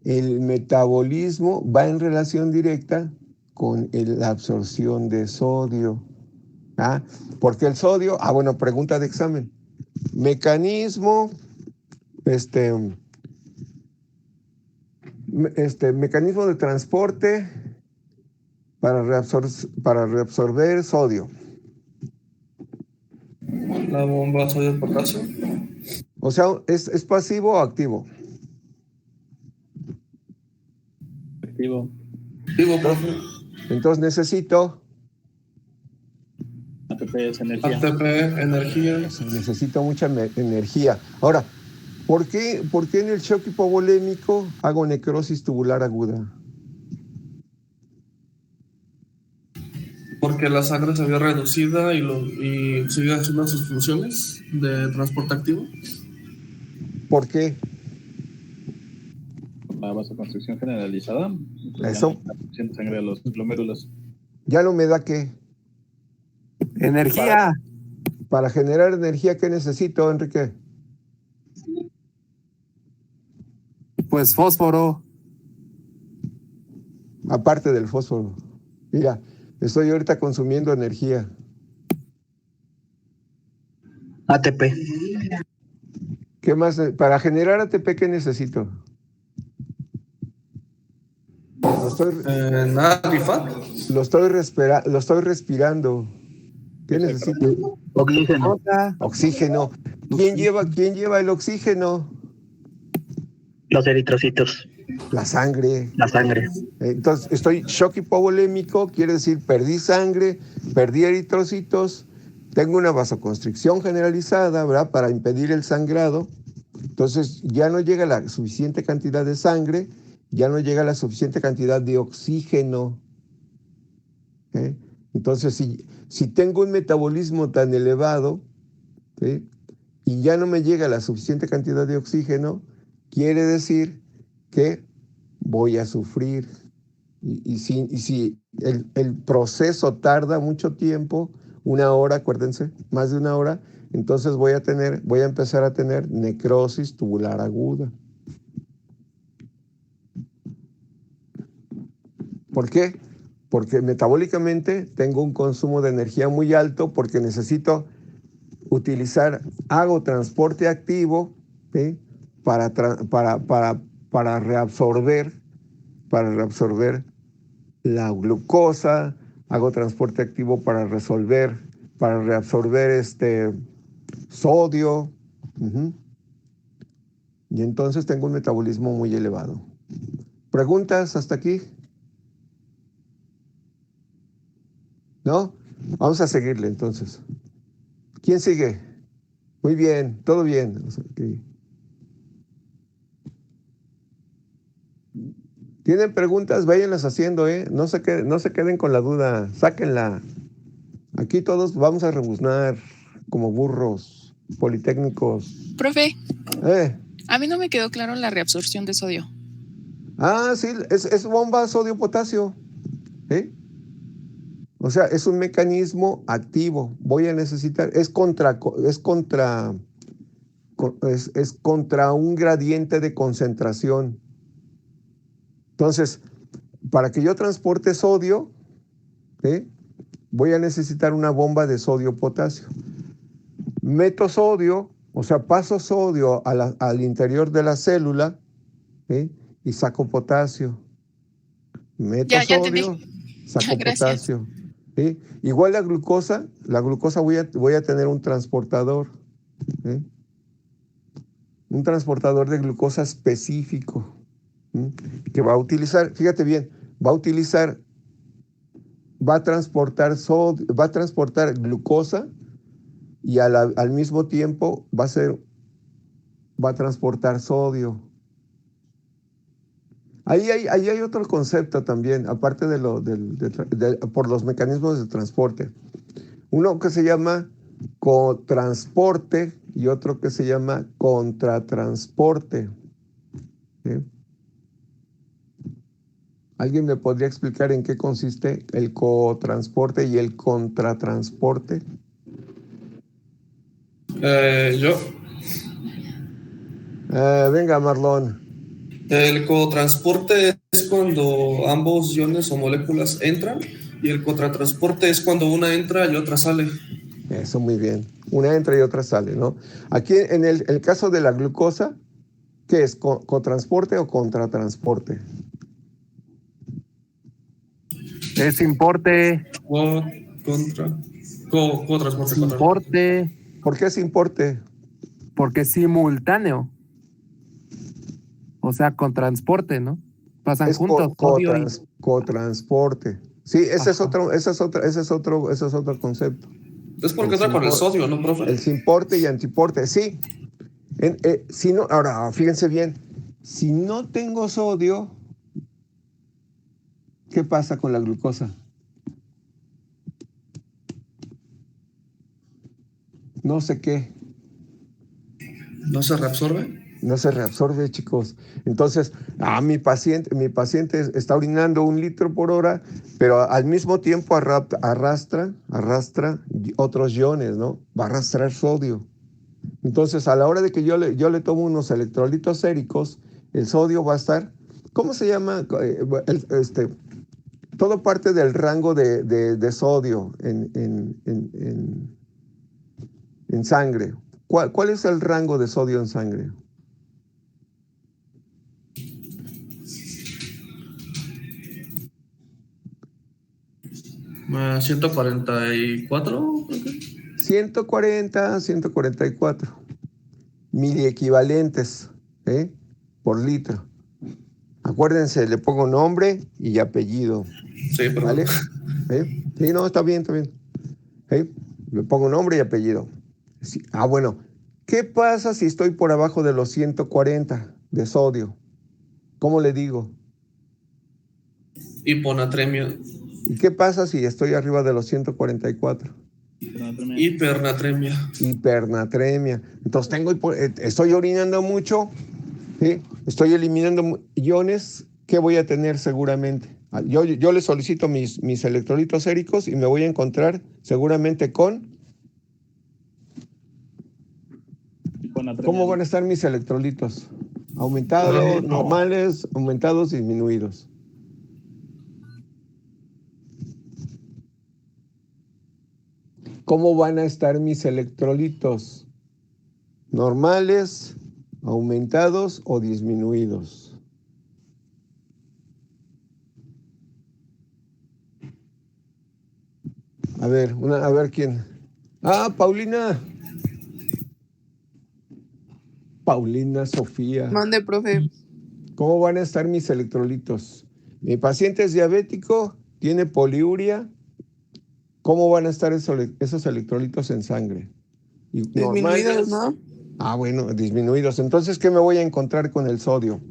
El metabolismo va en relación directa con la absorción de sodio. Porque el sodio, bueno, pregunta de examen. Mecanismo, mecanismo de transporte para reabsorber sodio. La bomba sodio-potasio. O sea, ¿es pasivo o activo? Activo. Activo, profe. Entonces necesito ATP es energía. ATP, energía. Necesito mucha energía. Ahora, ¿por qué en el shock hipovolémico hago necrosis tubular aguda? Porque la sangre se vio reducida y sigue haciendo sus funciones de transporte activo. ¿Por qué? La vasoconstricción generalizada. Eso. Siente sangre de los glomérulos. ¿Ya no me da qué? Energía. Para generar energía, ¿qué necesito, Enrique? Pues fósforo. Aparte del fósforo. Mira, estoy ahorita consumiendo energía. ATP. ¿Qué más? Para generar ATP, ¿qué necesito? Nada, rifat. Lo estoy respirando. ¿Qué necesito? Oxígeno. Oxígeno. ¿Quién lleva el oxígeno? Los eritrocitos. La sangre. La sangre. Entonces, estoy shock hipovolémico, quiere decir perdí sangre, perdí eritrocitos, tengo una vasoconstricción generalizada, ¿verdad?, para impedir el sangrado. Entonces, ya no llega la suficiente cantidad de sangre, ya no llega la suficiente cantidad de oxígeno. ¿Sí? Entonces, si tengo un metabolismo tan elevado, ¿sí?, y ya no me llega la suficiente cantidad de oxígeno, quiere decir que voy a sufrir. Y si el proceso tarda mucho tiempo, 1 hora, acuérdense, más de 1 hora, entonces voy a empezar a tener necrosis tubular aguda. ¿Por qué? Porque metabólicamente tengo un consumo de energía muy alto porque necesito hago transporte activo, ¿sí?, para reabsorber la glucosa, hago transporte activo para reabsorber sodio. Y entonces tengo un metabolismo muy elevado. ¿Preguntas hasta aquí? ¿No? Vamos a seguirle entonces. ¿Quién sigue? Muy bien, todo bien. Okay. ¿Tienen preguntas? Váyanlas haciendo, ¿eh? No se queden con la duda, sáquenla. Aquí todos vamos a rebuznar como burros politécnicos. Profe, a mí no me quedó claro la reabsorción de sodio. Ah, sí, es bomba sodio-potasio. ¿Eh? O sea, es un mecanismo activo. Voy a necesitar, es contra un gradiente de concentración. Entonces, para que yo transporte sodio, voy a necesitar una bomba de sodio-potasio. Meto sodio, o sea, paso sodio al interior de la célula, y saco potasio. Meto sodio, saco potasio. ¿Sí? Igual la glucosa voy a tener un transportador. Un transportador de glucosa específico. Que va a utilizar, fíjate bien, va a transportar glucosa y al mismo tiempo va a transportar sodio. Ahí hay otro concepto también, aparte por los mecanismos de transporte. Uno que se llama cotransporte y otro que se llama contratransporte. ¿Sí? ¿Alguien me podría explicar en qué consiste el cotransporte y el contratransporte? Yo. Venga, Marlon. El cotransporte es cuando ambos iones o moléculas entran, y el contratransporte es cuando una entra y otra sale. Eso, muy bien. Una entra y otra sale, ¿no? Aquí en el caso de la glucosa, ¿qué es? ¿Cotransporte o contratransporte? Es importe. Cotransporte. Importe. ¿Por qué es importe? Porque es simultáneo. O sea, con transporte, ¿no? Pasan juntos. Cotransporte. Sí, ese es otro concepto. Es porque entra con el sodio, ¿no, profe? El simporte y antiporte, sí. Si no, ahora, fíjense bien, si no tengo sodio, ¿qué pasa con la glucosa? No sé qué. ¿No se reabsorbe? No se reabsorbe, chicos. Entonces, mi paciente está orinando 1 litro por hora, pero al mismo tiempo arrastra otros iones, ¿no? Va a arrastrar sodio. Entonces, a la hora de que yo le tomo unos electrolitos séricos, el sodio va a estar, ¿cómo se llama? Todo parte del rango de sodio en sangre. ¿Cuál es el rango de sodio en sangre? 144. 144 miliequivalentes por litro. Acuérdense, le pongo nombre y apellido. Sí, pero... ¿Vale? Sí, no, está bien. Le pongo nombre y apellido. Sí. Bueno. ¿Qué pasa si estoy por abajo de los 140 de sodio? ¿Cómo le digo? Hiponatremia. ¿Y qué pasa si estoy arriba de los 144? Hipernatremia. Hipernatremia. Entonces estoy orinando mucho, ¿sí? Estoy eliminando iones. ¿Qué voy a tener seguramente? Yo le solicito mis electrolitos séricos y me voy a encontrar seguramente con... ¿Cómo van a estar mis electrolitos? ¿Aumentados, normales, aumentados, disminuidos? ¿Cómo van a estar mis electrolitos? ¿Normales, aumentados o disminuidos? A ver quién. Paulina. Paulina Sofía. Mande, profe. ¿Cómo van a estar mis electrolitos? Mi paciente es diabético, tiene poliuria. ¿Cómo van a estar esos electrolitos en sangre? Disminuidos, ¿no? Bueno, disminuidos. Entonces, ¿qué me voy a encontrar con el sodio?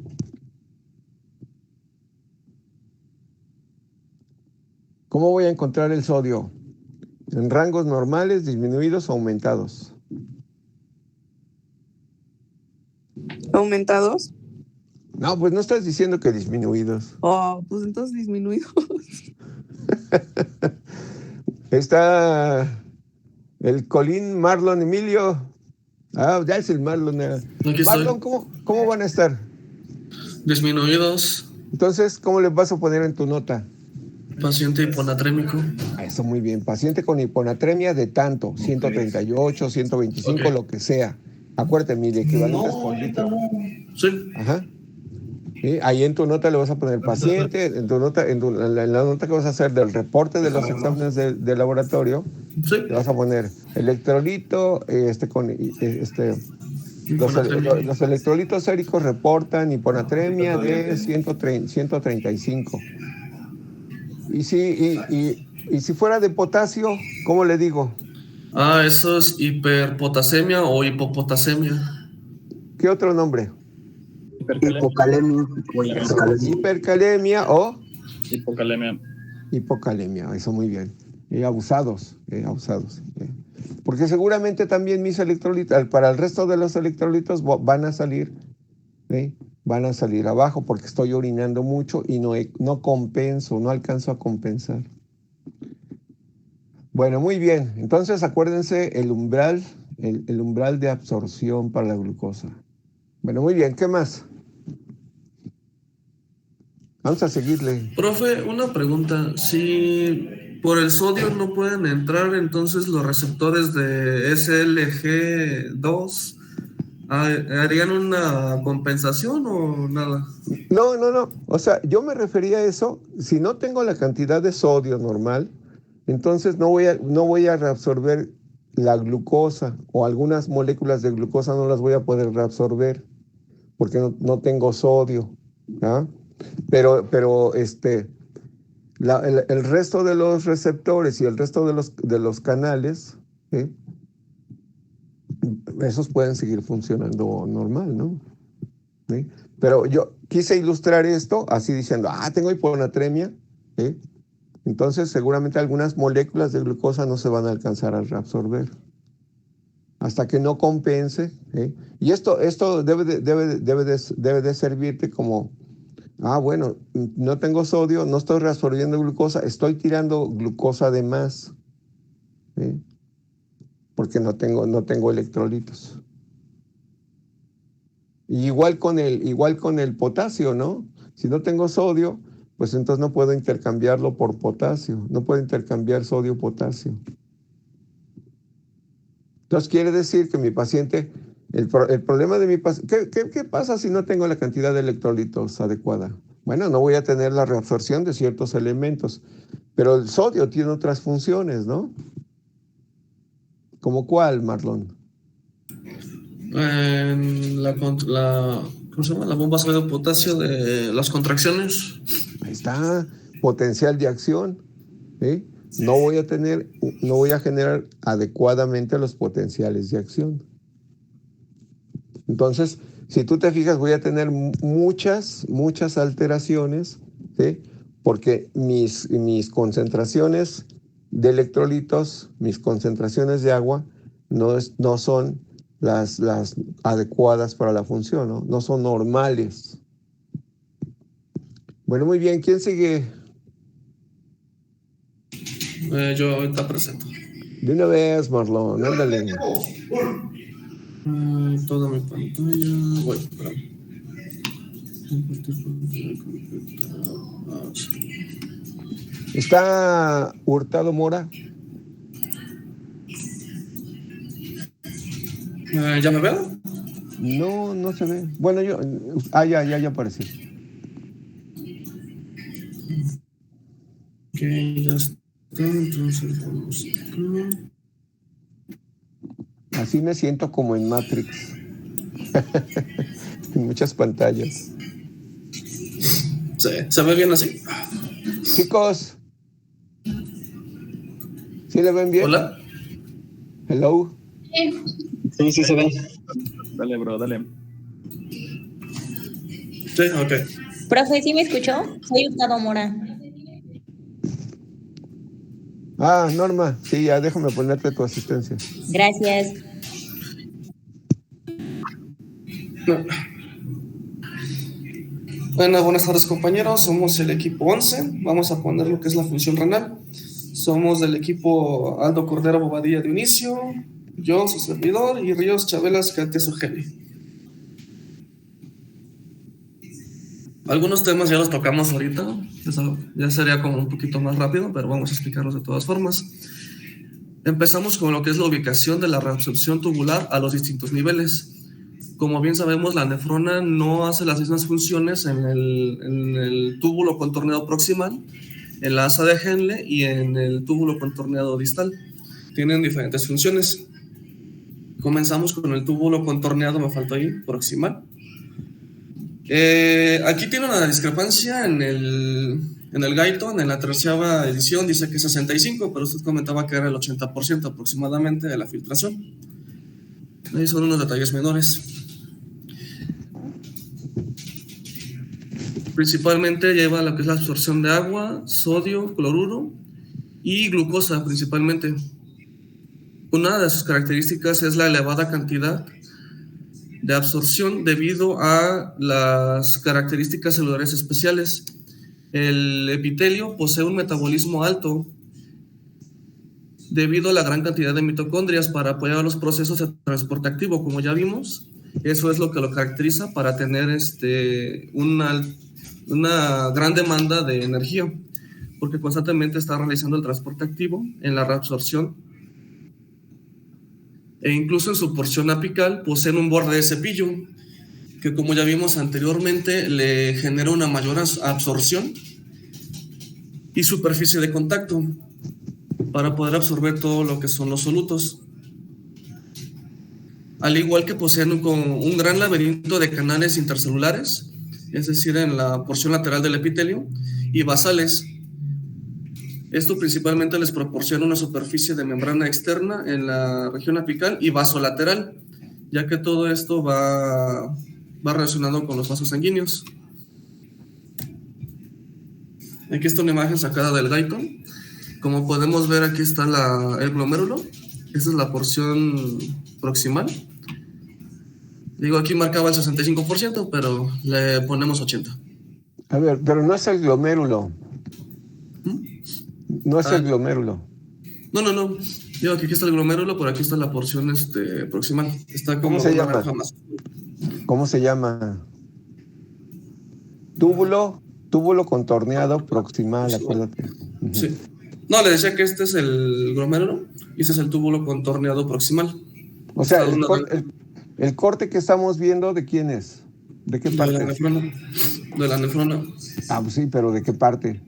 a encontrar el sodio? ¿En rangos normales, disminuidos o aumentados? ¿Aumentados? No, pues no estás diciendo que disminuidos. Oh, pues entonces disminuidos. Está el Colín, Marlon, Emilio. Ah, ya es el Marlon. Aquí Marlon, estoy. ¿cómo van a estar? Disminuidos. Entonces, ¿cómo les vas a poner en tu nota? Paciente hiponatrémico. Eso, muy bien. Paciente con hiponatremia de tanto, 138, 125, Ok. lo que sea. Acuérdate, Emilio, equivalentes por litro. Sí. Ajá. Sí, ahí en tu nota le vas a poner paciente, en tu nota, en la nota que vas a hacer del reporte de los exámenes de laboratorio, Sí. le vas a poner electrolito, los electrolitos séricos reportan hiponatremia de 135. Y si fuera de potasio, ¿cómo le digo? Ah, eso es hiperpotasemia o hipopotasemia. ¿Qué otro nombre? Hipocalemia. Hipercalemia o Hipocalemia. hipocalemia, eso muy bien. Abusados. Porque seguramente también mis electrolitos, para el resto de los electrolitos van a salir, van a salir abajo porque estoy orinando mucho y no compenso, no alcanzo a compensar. Bueno, muy bien. Entonces acuérdense el umbral de absorción para la glucosa. Bueno, muy bien. ¿Qué más? Vamos a seguirle. Profe, una pregunta. Si por el sodio no pueden entrar, entonces los receptores de SLG2 ¿harían una compensación o nada? No. O sea, yo me refería a eso. Si no tengo la cantidad de sodio normal, entonces no voy a reabsorber la glucosa o algunas moléculas de glucosa no las voy a poder reabsorber porque no tengo sodio. ¿Ah? Pero el resto de los receptores y el resto de los canales, esos pueden seguir funcionando normal, ¿no? ¿Sí? Pero yo quise ilustrar esto así diciendo, tengo hiponatremia, entonces seguramente algunas moléculas de glucosa no se van a alcanzar a reabsorber hasta que no compense. Y esto debe de servirte como, bueno, no tengo sodio, no estoy reabsorbiendo glucosa, estoy tirando glucosa de más, porque no tengo electrolitos. Y igual con el potasio, ¿no? Si no tengo sodio, pues entonces no puedo intercambiarlo por potasio, no puedo intercambiar sodio-potasio. Entonces quiere decir que mi paciente, el problema de mi paciente, ¿qué pasa si no tengo la cantidad de electrolitos adecuada? Bueno, no voy a tener la reabsorción de ciertos elementos, pero el sodio tiene otras funciones, ¿no? ¿Cómo cuál, Marlon? ¿Cómo se llama? La bomba sodio-potasio de las contracciones. Ahí está, potencial de acción. No voy a generar adecuadamente los potenciales de acción. Entonces, si tú te fijas, voy a tener muchas alteraciones, porque mis concentraciones de electrolitos, mis concentraciones de agua, no son las adecuadas para la función, no son normales. Bueno, muy bien. ¿Quién sigue? Yo ahorita presento. De una vez, Marlon, ándale. Toda mi pantalla. Voy, espérame. ¿Está Hurtado Mora? ¿Ya me veo? No se ve. Bueno, ya apareció. Ok, ya está. Entonces vamos acá. Así me siento como en Matrix. En muchas pantallas. ¿Se ve bien así? Chicos, ¿sí le ven bien? Hola. Hello. Sí, se ve. Dale, bro, dale. Sí, ok. Profe, ¿sí me escuchó? Soy Hurtado Mora. Ah, Norma, sí, ya déjame ponerte tu asistencia. Gracias. Bueno, buenas tardes compañeros, somos el equipo 11, vamos a poner lo que es la función renal. Somos del equipo Aldo Cordero Bobadilla de inicio, yo, su servidor, y Ríos Chabelas Catesogeli. Algunos temas ya los tocamos ahorita, ya sería como un poquito más rápido, pero vamos a explicarlos de todas formas. Empezamos con lo que es la ubicación de la reabsorción tubular a los distintos niveles. Como bien sabemos, la nefrona no hace las mismas funciones en el túbulo contorneado proximal, en la asa de Henle y en el túbulo contorneado distal. Tienen diferentes funciones. Comenzamos con el túbulo contorneado, me faltó ahí, proximal. Aquí tiene una discrepancia en el Guyton, en la 13ª edición dice que es 65, pero usted comentaba que era el 80% aproximadamente de la filtración. Ahí son unos detalles menores. Principalmente lleva lo que es la absorción de agua, sodio, cloruro y glucosa principalmente. Una de sus características es la elevada cantidad de absorción debido a las características celulares especiales. El epitelio posee un metabolismo alto debido a la gran cantidad de mitocondrias para apoyar los procesos de transporte activo, como ya vimos. Eso es lo que lo caracteriza para tener una gran demanda de energía, porque constantemente está realizando el transporte activo en la reabsorción, e incluso en su porción apical poseen un borde de cepillo, que como ya vimos anteriormente le genera una mayor absorción y superficie de contacto para poder absorber todo lo que son los solutos. Al igual que poseen un gran laberinto de canales intercelulares, es decir, en la porción lateral del epitelio, y basales. Esto principalmente les proporciona una superficie de membrana externa en la región apical y vasolateral, ya que todo esto va relacionado con los vasos sanguíneos. Aquí está una imagen sacada del Guyton. Como podemos ver, aquí está el glomérulo. Esta es la porción proximal. Digo, aquí marcaba el 65%, pero le ponemos 80%. A ver, pero no es el glomérulo. No es el glomérulo. No. Digo, aquí está el glomérulo, por aquí está la porción proximal. Está como ¿Cómo se llama? Más. ¿Cómo se llama? Túbulo contorneado proximal, acuérdate. Sí. No, le decía que este es el glomérulo y este es el túbulo contorneado proximal. O sea, el corte que estamos viendo, ¿de quién es? ¿De qué parte? De la nefrona. Ah, pues sí, pero ¿de qué parte?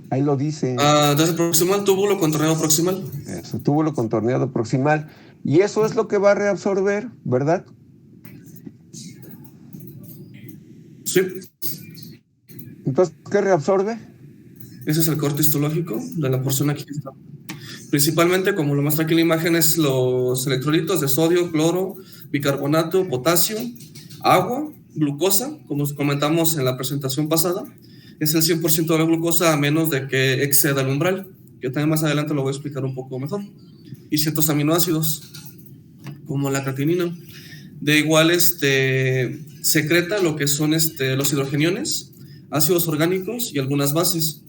Ahí lo dice. Desde el proximal, túbulo contorneado proximal. Eso, túbulo contorneado proximal. Y eso es lo que va a reabsorber, ¿verdad? Sí. Entonces, ¿qué reabsorbe? Ese es el corte histológico de la porción aquí. Está. Principalmente, como lo muestra aquí en la imagen, es los electrolitos de sodio, cloro, bicarbonato, potasio, agua, glucosa, como comentamos en la presentación pasada. Es el 100% de la glucosa a menos de que exceda el umbral, que también más adelante lo voy a explicar un poco mejor. Y ciertos aminoácidos, como la creatinina. De igual, secreta lo que son los hidrogeniones, ácidos orgánicos y algunas bases.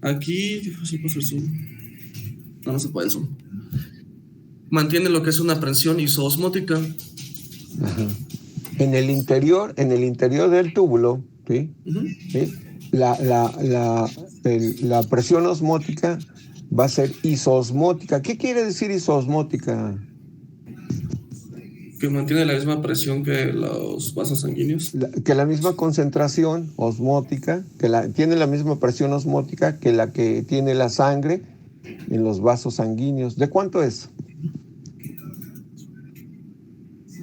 Aquí, no se puede el zoom. Mantiene lo que es una presión isoosmótica. Ajá. En el interior del túbulo, ¿sí? Uh-huh. ¿Sí? La presión osmótica va a ser isoosmótica. ¿Qué quiere decir isoosmótica? Que mantiene la misma presión que los vasos sanguíneos. Que la misma concentración osmótica, tiene la misma presión osmótica que la que tiene la sangre en los vasos sanguíneos. ¿De cuánto es?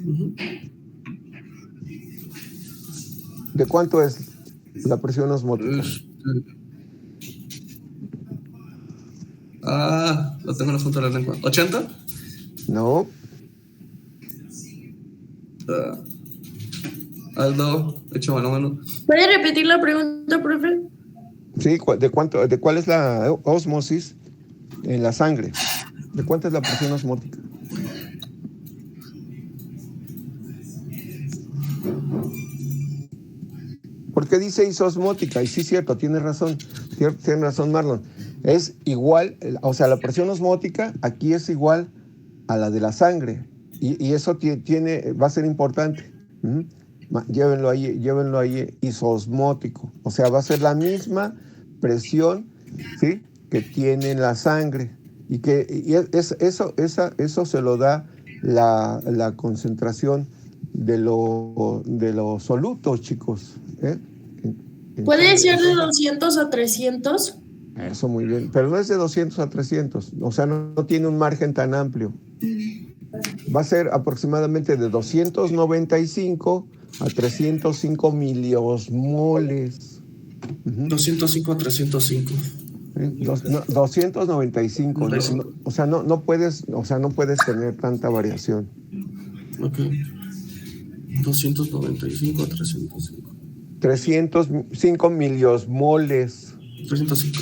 Uh-huh. ¿De cuánto es la presión osmótica? Lo tengo en la punta de la lengua. ¿80? No. Aldo, échame la mano. ¿Puede repetir la pregunta, profe? Sí, ¿de cuál es la ósmosis en la sangre? ¿De cuánta es la presión osmótica? ¿Por qué dice isosmótica? Y sí, cierto, tiene razón Marlon. Es igual, o sea, la presión osmótica aquí es igual a la de la sangre. Y eso va a ser importante. Llévenlo ahí, isosmótico. O sea, va a ser la misma presión, ¿sí?, que tiene la sangre. Y eso se lo da la concentración de los solutos, chicos. ¿Puede ser de 200 a 300? Eso, muy bien. Pero no es de 200 a 300. O sea, no tiene un margen tan amplio. Va a ser aproximadamente de 295 a 305 miliosmoles. 205 a 305. 295. O sea, no puedes tener tanta variación. Ok. 295 a 305. 305 miliosmoles. 305.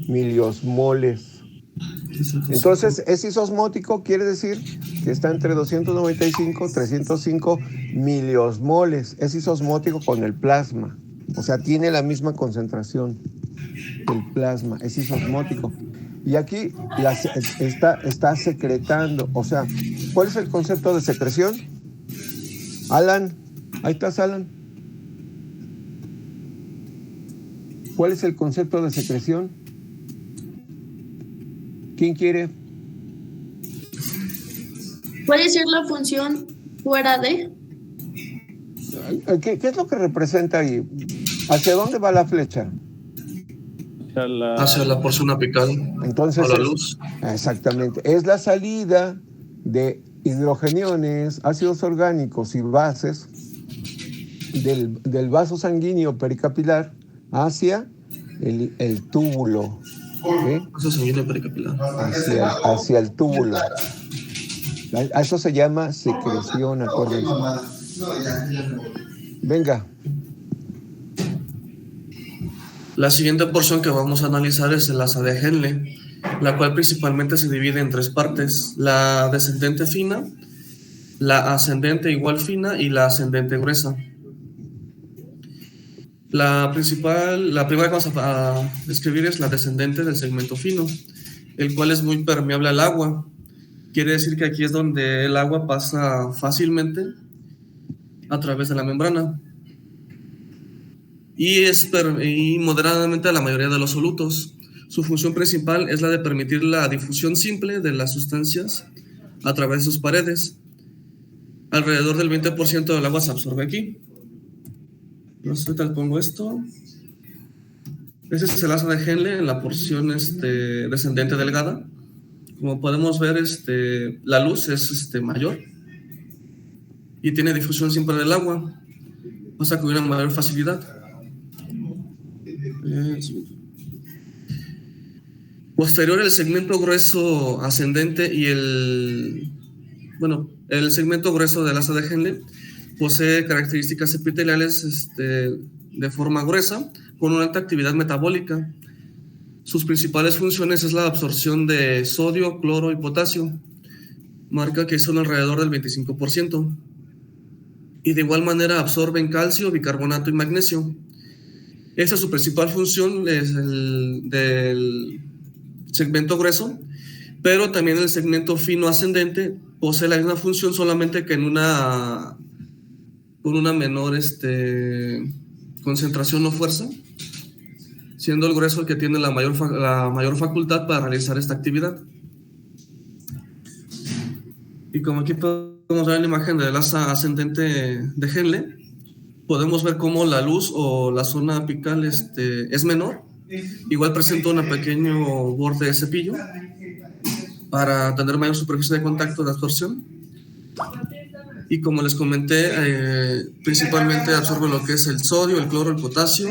Miliosmoles. Entonces, es isosmótico, quiere decir que está entre 295 y 305 miliosmoles. Es isosmótico con el plasma. O sea, tiene la misma concentración del plasma. Es isosmótico. Y aquí está secretando. O sea, ¿cuál es el concepto de secreción? Alan, ahí estás, Alan. ¿Cuál es el concepto de secreción? ¿Quién quiere? ¿Puede ser la función fuera de? ¿Qué es lo que representa ahí? ¿Hacia dónde va la flecha? Hacia la porción apical. Entonces, a la luz. Exactamente. Es la salida de hidrogeniones, ácidos orgánicos y bases del vaso sanguíneo pericapilar hacia el túbulo. ¿Sí? Vaso sanguíneo pericapilar. Hacia el túbulo. A eso se llama secreción, acuérdense. Venga. La siguiente porción que vamos a analizar es el asa de Henle, la cual principalmente se divide en tres partes: la descendente fina, la ascendente igual fina y la ascendente gruesa. La primera que vamos a describir es la descendente del segmento fino, el cual es muy permeable al agua. Quiere decir que aquí es donde el agua pasa fácilmente a través de la membrana y moderadamente a la mayoría de los solutos. Su función principal es la de permitir la difusión simple de las sustancias a través de sus paredes. Alrededor del 20% del agua se absorbe aquí. Entonces, ahorita pongo esto. Ese es el asa de Henle en la porción descendente delgada. Como podemos ver, la luz es mayor y tiene difusión siempre del agua. Pasa con una mayor facilidad. Posterior, el segmento grueso ascendente y el segmento grueso del asa de Henle posee características epiteliales de forma gruesa con una alta actividad metabólica. Sus principales funciones es la absorción de sodio, cloro y potasio. Marca que son alrededor del 25%. Y de igual manera absorben calcio, bicarbonato y magnesio. Esa es su principal función, es el del segmento grueso, pero también el segmento fino ascendente posee la misma función, solamente que con una menor concentración o fuerza, siendo el grueso el que tiene la mayor facultad para realizar esta actividad. Y como aquí podemos ver la imagen del asa ascendente de Henle, podemos ver cómo la luz o la zona apical es menor. Igual presenta un pequeño borde de cepillo para tener mayor superficie de contacto de absorción. Y como les comenté, principalmente absorbe lo que es el sodio, el cloro, el potasio,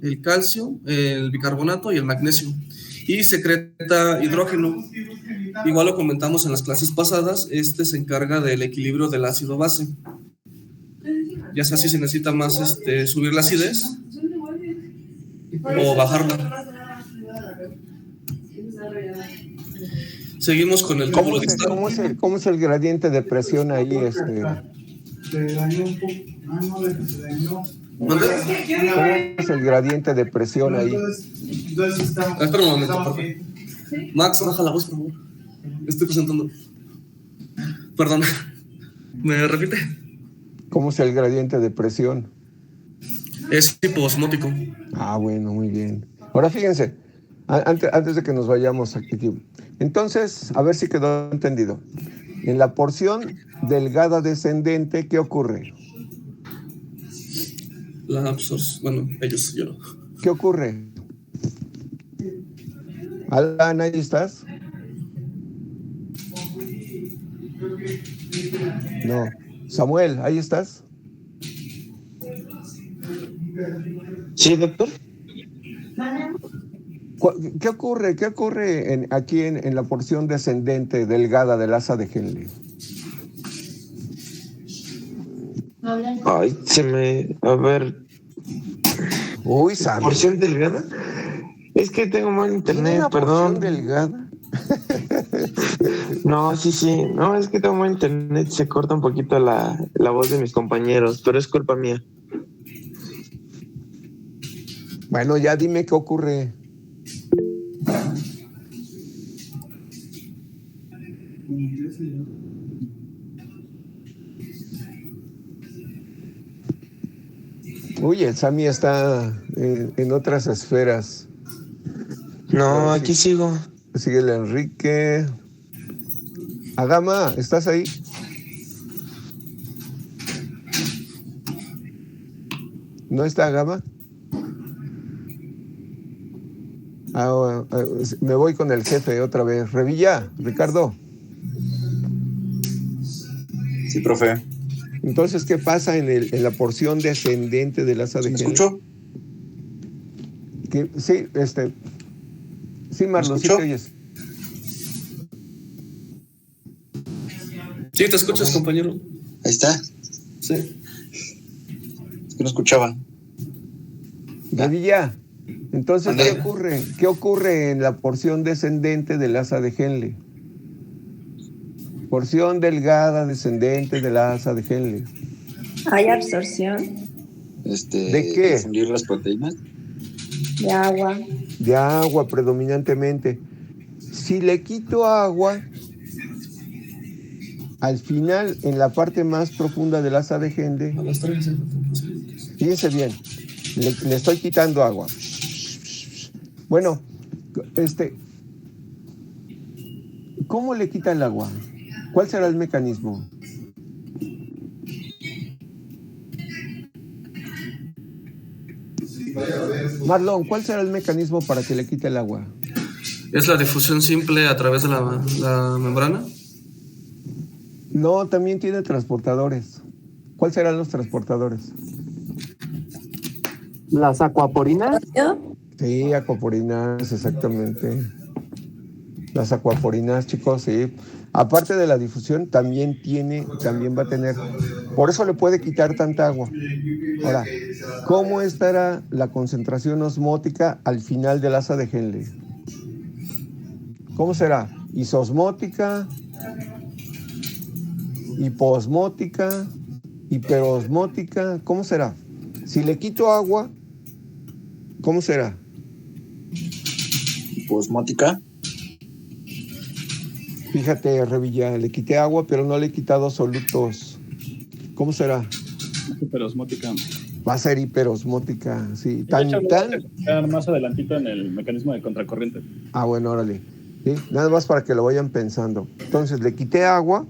el calcio, el bicarbonato y el magnesio. Y secreta hidrógeno. Igual lo comentamos en las clases pasadas, se encarga del equilibrio del ácido base. Ya sea si se necesita más subir la acidez o bajarla. Seguimos con el túbulo distal. ¿Cómo es el gradiente de presión ahí? Se dañó un poco. No, se dañó. ¿Cómo es el gradiente de presión ahí? Espera un momento, por favor. Max, baja la voz, por favor. Estoy presentando. Perdón. ¿Me repite? ¿Cómo es el gradiente de presión? Es hipoosmótico. Ah, bueno, muy bien. Ahora fíjense, antes de que nos vayamos aquí. Entonces, a ver si quedó entendido. En la porción delgada descendente, ¿qué ocurre? La absorción. Bueno, ellos, yo no. ¿Qué ocurre? Alan, ¿ahí estás? No. Samuel, ¿ahí estás? Sí, doctor. ¿Qué ocurre? ¿Qué ocurre aquí en la porción descendente delgada del asa de Henle? Ay, a ver. Uy, Sam. ¿Porción delgada? Es que tengo mal internet, perdón. ¿Porción delgada? No, sí. No, es que tengo mal internet. Se corta un poquito la voz de mis compañeros, pero es culpa mía. Bueno, ya dime qué ocurre. Uy, el Sammy está en otras esferas. No, aquí sigo. Sigue el Enrique. Agama, ¿estás ahí? ¿No está Agama? Me voy con el jefe otra vez. Revilla, Ricardo. Sí, profe. Entonces, ¿qué pasa en la porción descendente del asa de Henle? ¿Me escucho? Sí, Marlon, sí te oyes. Sí, te escuchas, compañero. Ahí está. Sí. Es que no escuchaba. Revilla. Entonces, ¿qué ocurre en la porción descendente del asa de Henle? Porción delgada descendente del asa de Henle. ¿Hay absorción? ¿De qué? ¿Fundir las proteínas? De agua. De agua predominantemente. Si le quito agua, al final, en la parte más profunda del asa de Henle, fíjense bien, le estoy quitando agua. Bueno, ¿cómo le quita el agua? ¿Cuál será el mecanismo? Marlon, ¿cuál será el mecanismo para que le quite el agua? ¿Es la difusión simple a través de la membrana? No, también tiene transportadores. ¿Cuáles serán los transportadores? ¿Las acuaporinas? Sí, acuaporinas, exactamente. Las acuaporinas, chicos, sí. Aparte de la difusión, también va a tener. Por eso le puede quitar tanta agua. Ahora, ¿cómo estará la concentración osmótica al final del asa de Henle? ¿Cómo será? ¿Isosmótica? ¿Hipoosmótica? ¿Hiperosmótica? ¿Cómo será? Si le quito agua, ¿cómo será? ¿Hipoosmótica? Fíjate, Revilla, le quité agua, pero no le he quitado solutos. ¿Cómo será? Hiperosmótica. Va a ser hiperosmótica, sí. Más adelantito en el mecanismo de contracorriente. Ah, bueno, órale. ¿Sí? Nada más para que lo vayan pensando. Entonces, le quité agua.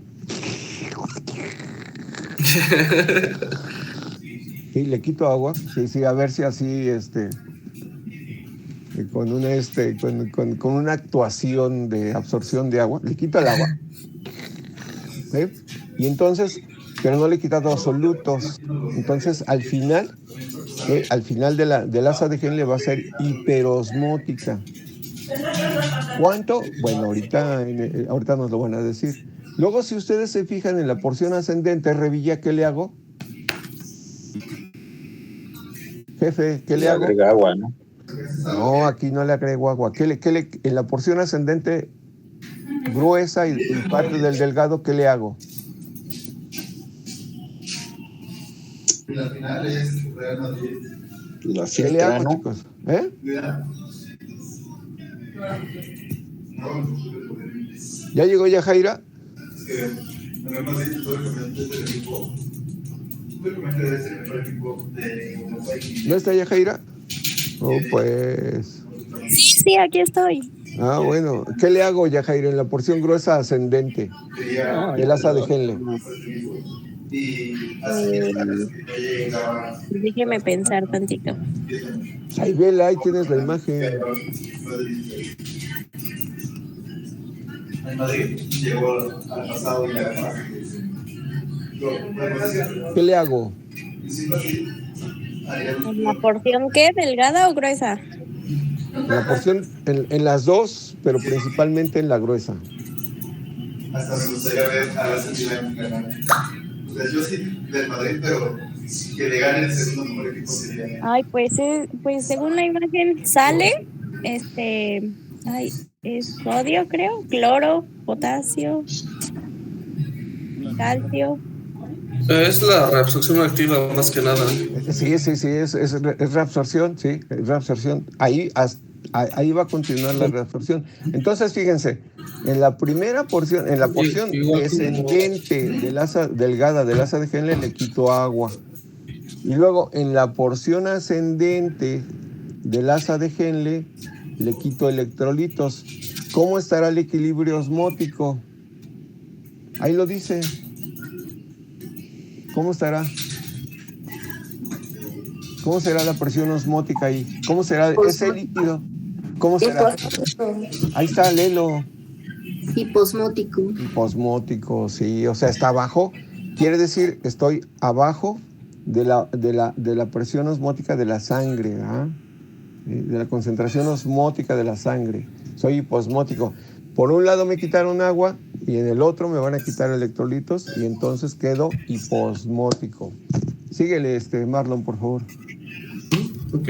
Sí, le quito agua. Sí, a ver si así, con una actuación de absorción de agua, le quito el agua. ¿Sí? Y entonces, pero no le he quitado solutos. Entonces, al final del asa de Henle va a ser hiperosmótica. ¿Cuánto? Bueno, ahorita nos lo van a decir. Luego, si ustedes se fijan en la porción ascendente, Revilla, ¿qué le hago? Jefe, ¿qué le hago? Agrega agua, ¿no? No, aquí no le agrego agua. En la porción ascendente gruesa y parte del delgado, ¿qué le hago? La final es Real Madrid. La ¿Qué le hago, filtra, ¿no? chicos? ¿Eh? ¿Ya llegó Yajaira? Es que Real Madrid históricamente es el equipo. Históricamente debe ser el mejor equipo de Europa. ¿No está Yajaira? Oh, pues. Sí, aquí estoy. Ah, bueno. ¿Qué le hago, Yajaira, en la porción gruesa ascendente del asa de Henle? Déjeme pensar tantito. Ahí vela, ahí tienes la imagen. El Madrid llegó al pasado y a la ¿Qué le hago? ¿En la porción qué? ¿Delgada o gruesa? La porción en las dos, pero principalmente en la gruesa. Hasta me gustaría ver a la Argentina ganar. O sea, yo sí del Madrid, pero que le gane el segundo mejor equipo sería. Ay, pues según la imagen sale, es sodio, creo, cloro, potasio, calcio. Es la reabsorción activa más que nada. Sí, es reabsorción, sí, es reabsorción. Ahí va a continuar la reabsorción. Entonces, fíjense, en la primera porción, en la porción descendente del asa delgada del asa de Henle le quito agua. Y luego en la porción ascendente del asa de Henle le quito electrolitos. ¿Cómo estará el equilibrio osmótico? Ahí lo dice. ¿Cómo estará? ¿Cómo será la presión osmótica ahí? ¿Cómo será ese líquido? ¿Cómo será? Ahí está, léelo. Hiposmótico. Hiposmótico, sí. O sea, está abajo. Quiere decir, estoy abajo de la presión osmótica de la sangre, ¿ah? De la concentración osmótica de la sangre. Soy hiposmótico. Por un lado me quitaron agua y en el otro me van a quitar electrolitos y entonces quedo hiposmótico. Síguele, Marlon, por favor. Ok.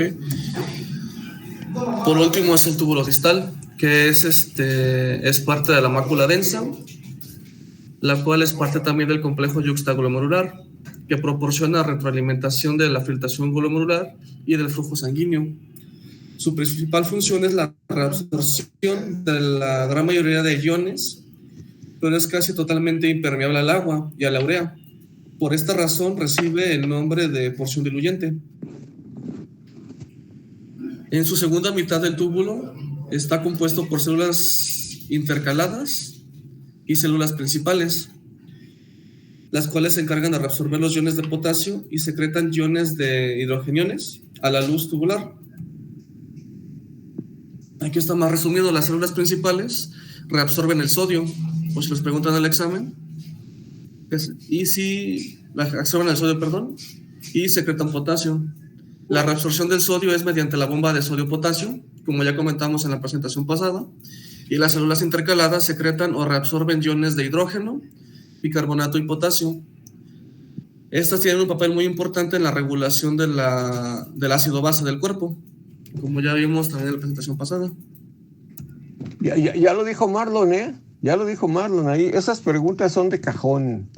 Por último es el túbulo distal, que es parte de la mácula densa, la cual es parte también del complejo yuxtaglomerular, que proporciona retroalimentación de la filtración glomerular y del flujo sanguíneo. Su principal función es la reabsorción de la gran mayoría de iones, pero es casi totalmente impermeable al agua y a la urea. Por esta razón recibe el nombre de porción diluyente. En su segunda mitad del túbulo está compuesto por células intercaladas y células principales, las cuales se encargan de reabsorber los iones de potasio y secretan iones de hidrogeniones a la luz tubular. Aquí está más resumido. Las células principales reabsorben el sodio, o si les preguntan en el examen, y si absorben el sodio, perdón, y secretan potasio. La reabsorción del sodio es mediante la bomba de sodio-potasio, como ya comentamos en la presentación pasada, y las células intercaladas secretan o reabsorben iones de hidrógeno, bicarbonato y potasio. Estas tienen un papel muy importante en la regulación del ácido base del cuerpo, como ya vimos también en la presentación pasada. Ya lo dijo Marlon, ¿eh? Ya lo dijo Marlon ahí. Esas preguntas son de cajón.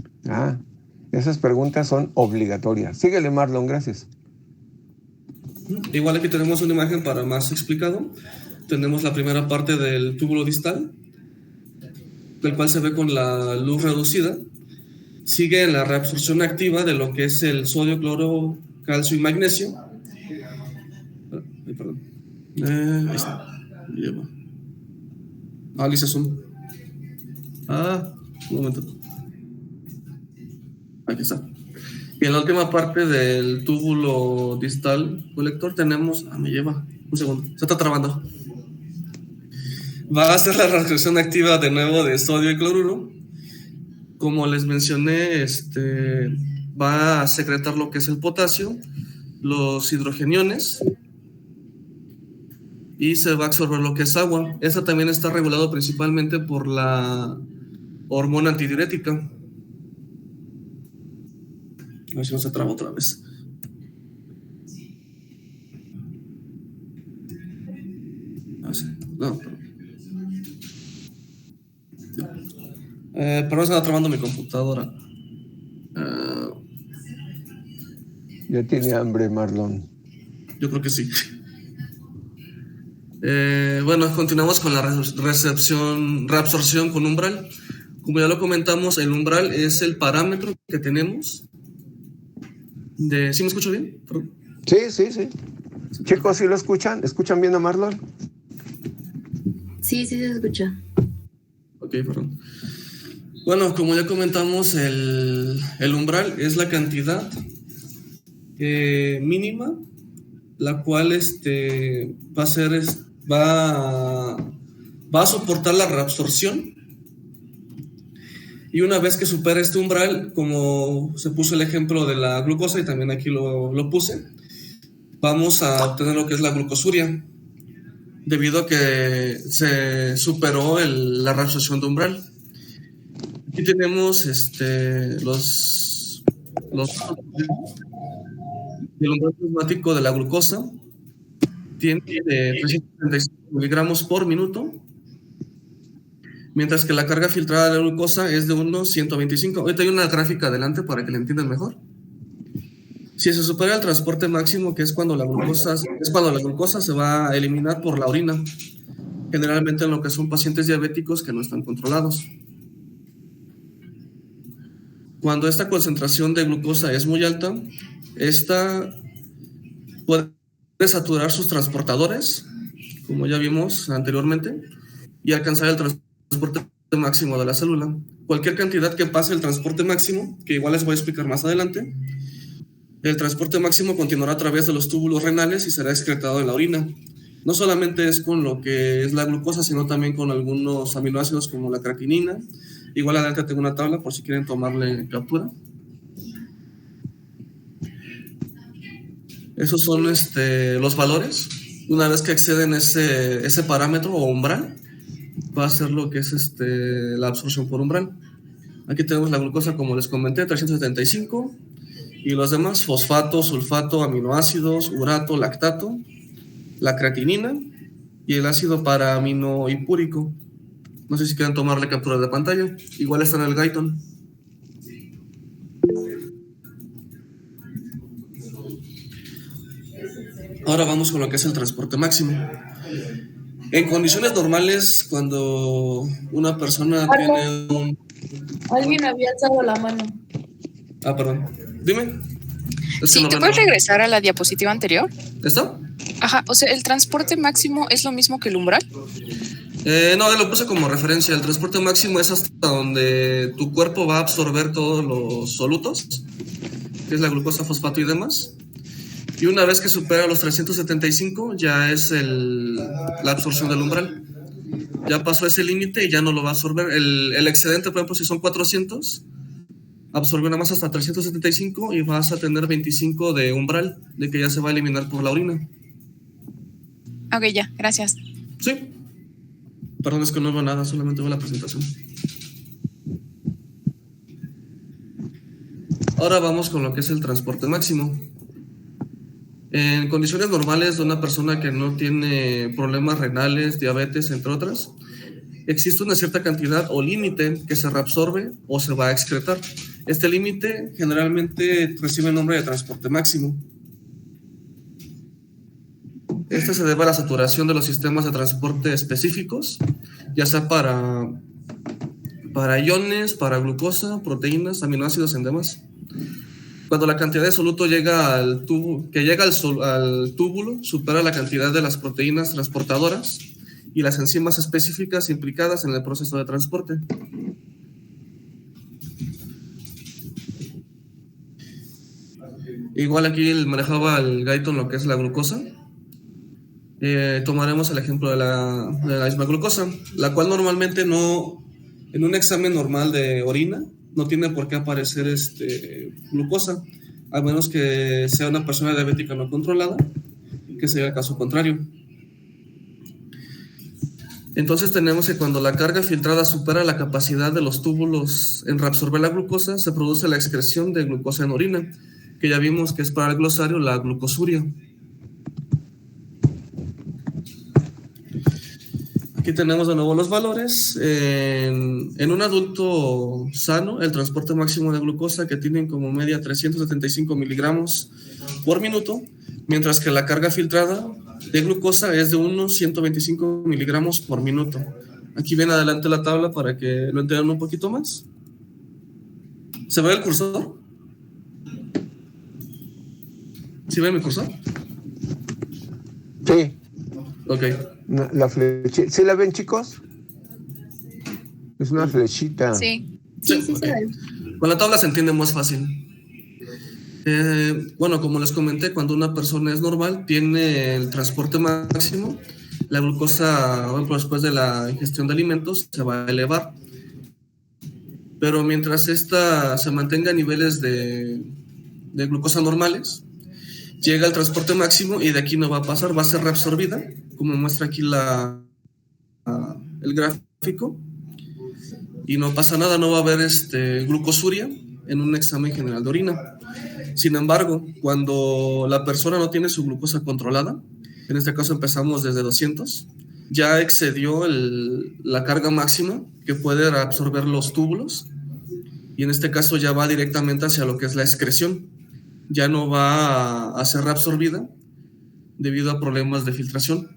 Esas preguntas son obligatorias. Síguele, Marlon, gracias. Igual aquí tenemos una imagen para más explicado. Tenemos la primera parte del túbulo distal, del cual se ve con la luz reducida. Sigue en la reabsorción activa de lo que es el sodio, cloro, calcio y magnesio. Perdón. Ahí está. Alice Zoom. Un momento. Aquí está. Y en la última parte del túbulo distal colector tenemos... un segundo, se está trabando. Va a hacer la reacción activa de nuevo de sodio y cloruro. Como les mencioné, va a secretar lo que es el potasio, los hidrogeniones, y se va a absorber lo que es agua. Esta también está regulado principalmente por la hormona antidiurética. A ver si no se traba otra vez. No. Perdón, se está trabando mi computadora. Ya tiene hambre, Marlon. Yo creo que sí. Bueno, continuamos con la reabsorción con umbral. Como ya lo comentamos, el umbral es el parámetro que tenemos de... ¿Sí me escucho bien? Perdón. Sí. Chicos, ¿sí lo escuchan? ¿Escuchan bien a Marlon? Sí, se escucha. Ok, perdón. Bueno, como ya comentamos, el umbral es la cantidad mínima, la cual va a soportar la reabsorción. Y una vez que supera este umbral, como se puso el ejemplo de la glucosa, y también aquí lo puse, vamos a obtener lo que es la glucosuria, debido a que se superó la reabsorción de umbral. Aquí tenemos los el umbral plasmático de la glucosa tiene de 335 miligramos por minuto, mientras que la carga filtrada de la glucosa es de unos 125. Ahorita hay una gráfica adelante para que la entiendan mejor. Si se supera el transporte máximo, que es cuando la glucosa se va a eliminar por la orina, generalmente en lo que son pacientes diabéticos que no están controlados. Cuando esta concentración de glucosa es muy alta, esta puede saturar sus transportadores, como ya vimos anteriormente, y alcanzar el transporte máximo de la célula. Cualquier cantidad que pase el transporte máximo, que igual les voy a explicar más adelante, el transporte máximo continuará a través de los túbulos renales y será excretado en la orina. No solamente es con lo que es la glucosa, sino también con algunos aminoácidos como la creatinina. Igual adelante tengo una tabla por si quieren tomarle captura. Esos son los valores. Una vez que exceden ese parámetro o umbral, va a ser lo que es la absorción por umbral. Aquí tenemos la glucosa, como les comenté, 375, y los demás, fosfato, sulfato, aminoácidos, urato, lactato, la creatinina y el ácido paraaminohipúrico. No sé si quieren tomarle captura de pantalla. Igual está en el Guyton. Ahora vamos con lo que es el transporte máximo. En condiciones normales, cuando una persona tiene un... Alguien había alzado la mano. Ah, perdón. Dime. Sí, ¿te puedes regresar a la diapositiva anterior? ¿Está? Ajá, o sea, ¿el transporte máximo es lo mismo que el umbral? No, lo puse como referencia. El transporte máximo es hasta donde tu cuerpo va a absorber todos los solutos, que es la glucosa, fosfato y demás. Y una vez que supera los 375, ya es la absorción del umbral. Ya pasó ese límite y ya no lo va a absorber. El excedente, por ejemplo, si son 400, absorbe nada más hasta 375 y vas a tener 25 de umbral, de que ya se va a eliminar por la orina. Ok, ya, gracias. Sí. Perdón, es que no veo nada, solamente veo la presentación. Ahora vamos con lo que es el transporte máximo. En condiciones normales de una persona que no tiene problemas renales, diabetes, entre otras, existe una cierta cantidad o límite que se reabsorbe o se va a excretar. Este límite generalmente recibe el nombre de transporte máximo. Este se debe a la saturación de los sistemas de transporte específicos, ya sea para iones, para glucosa, proteínas, aminoácidos y demás. Cuando la cantidad de soluto llega al túbulo, supera la cantidad de las proteínas transportadoras y las enzimas específicas implicadas en el proceso de transporte. Igual aquí manejaba el Guyton lo que es la glucosa. Tomaremos el ejemplo de la misma glucosa, la cual normalmente no, en un examen normal de orina, no tiene por qué aparecer glucosa, a menos que sea una persona diabética no controlada, que sería el caso contrario. Entonces tenemos que cuando la carga filtrada supera la capacidad de los túbulos en reabsorber la glucosa, se produce la excreción de glucosa en orina, que ya vimos que es para el glosario la glucosuria. Aquí tenemos de nuevo los valores. En un adulto sano, el transporte máximo de glucosa que tienen como media 375 miligramos por minuto, mientras que la carga filtrada de glucosa es de unos 125 miligramos por minuto. Aquí ven adelante la tabla para que lo entiendan un poquito más. ¿Se ve el cursor? ¿Sí ven mi cursor? Sí. Ok. La flechita. ¿Sí la ven, chicos? Es una flechita. Sí. Sí, sí, Ok. se ve. Con la tabla se entiende más fácil. Bueno, como les comenté, cuando una persona es normal, tiene el transporte máximo, la glucosa, bueno, después de la ingestión de alimentos, se va a elevar. Pero mientras esta se mantenga a niveles de glucosa normales, llega al transporte máximo y de aquí no va a pasar, va a ser reabsorbida, como muestra aquí el gráfico, y no pasa nada, no va a haber glucosuria en un examen general de orina. Sin embargo, cuando la persona no tiene su glucosa controlada, en este caso empezamos desde 200, ya excedió la carga máxima que puede absorber los túbulos, y en este caso ya va directamente hacia lo que es la excreción. Ya no va a ser reabsorbida debido a problemas de filtración.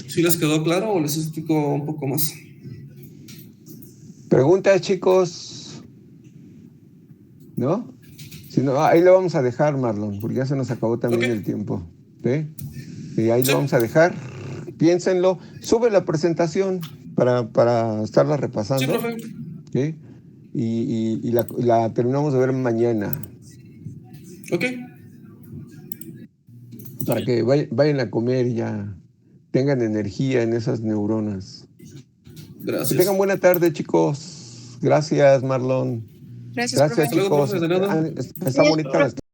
¿Sí les quedó claro o les explico un poco más? Preguntas, chicos. ¿No? Si no, ahí lo vamos a dejar, Marlon, porque ya se nos acabó también el tiempo. ¿Sí? Y ahí lo vamos a dejar. Piénsenlo. Sube la presentación para estarla repasando. Sí, profe. ¿Sí? Y la terminamos de ver mañana. Ok. Para que vayan a comer y ya tengan energía en esas neuronas. Gracias. Que tengan buena tarde, chicos. Gracias, Marlon. Gracias, profe. Chicos. Hasta luego, profe, de nada. Está bonita la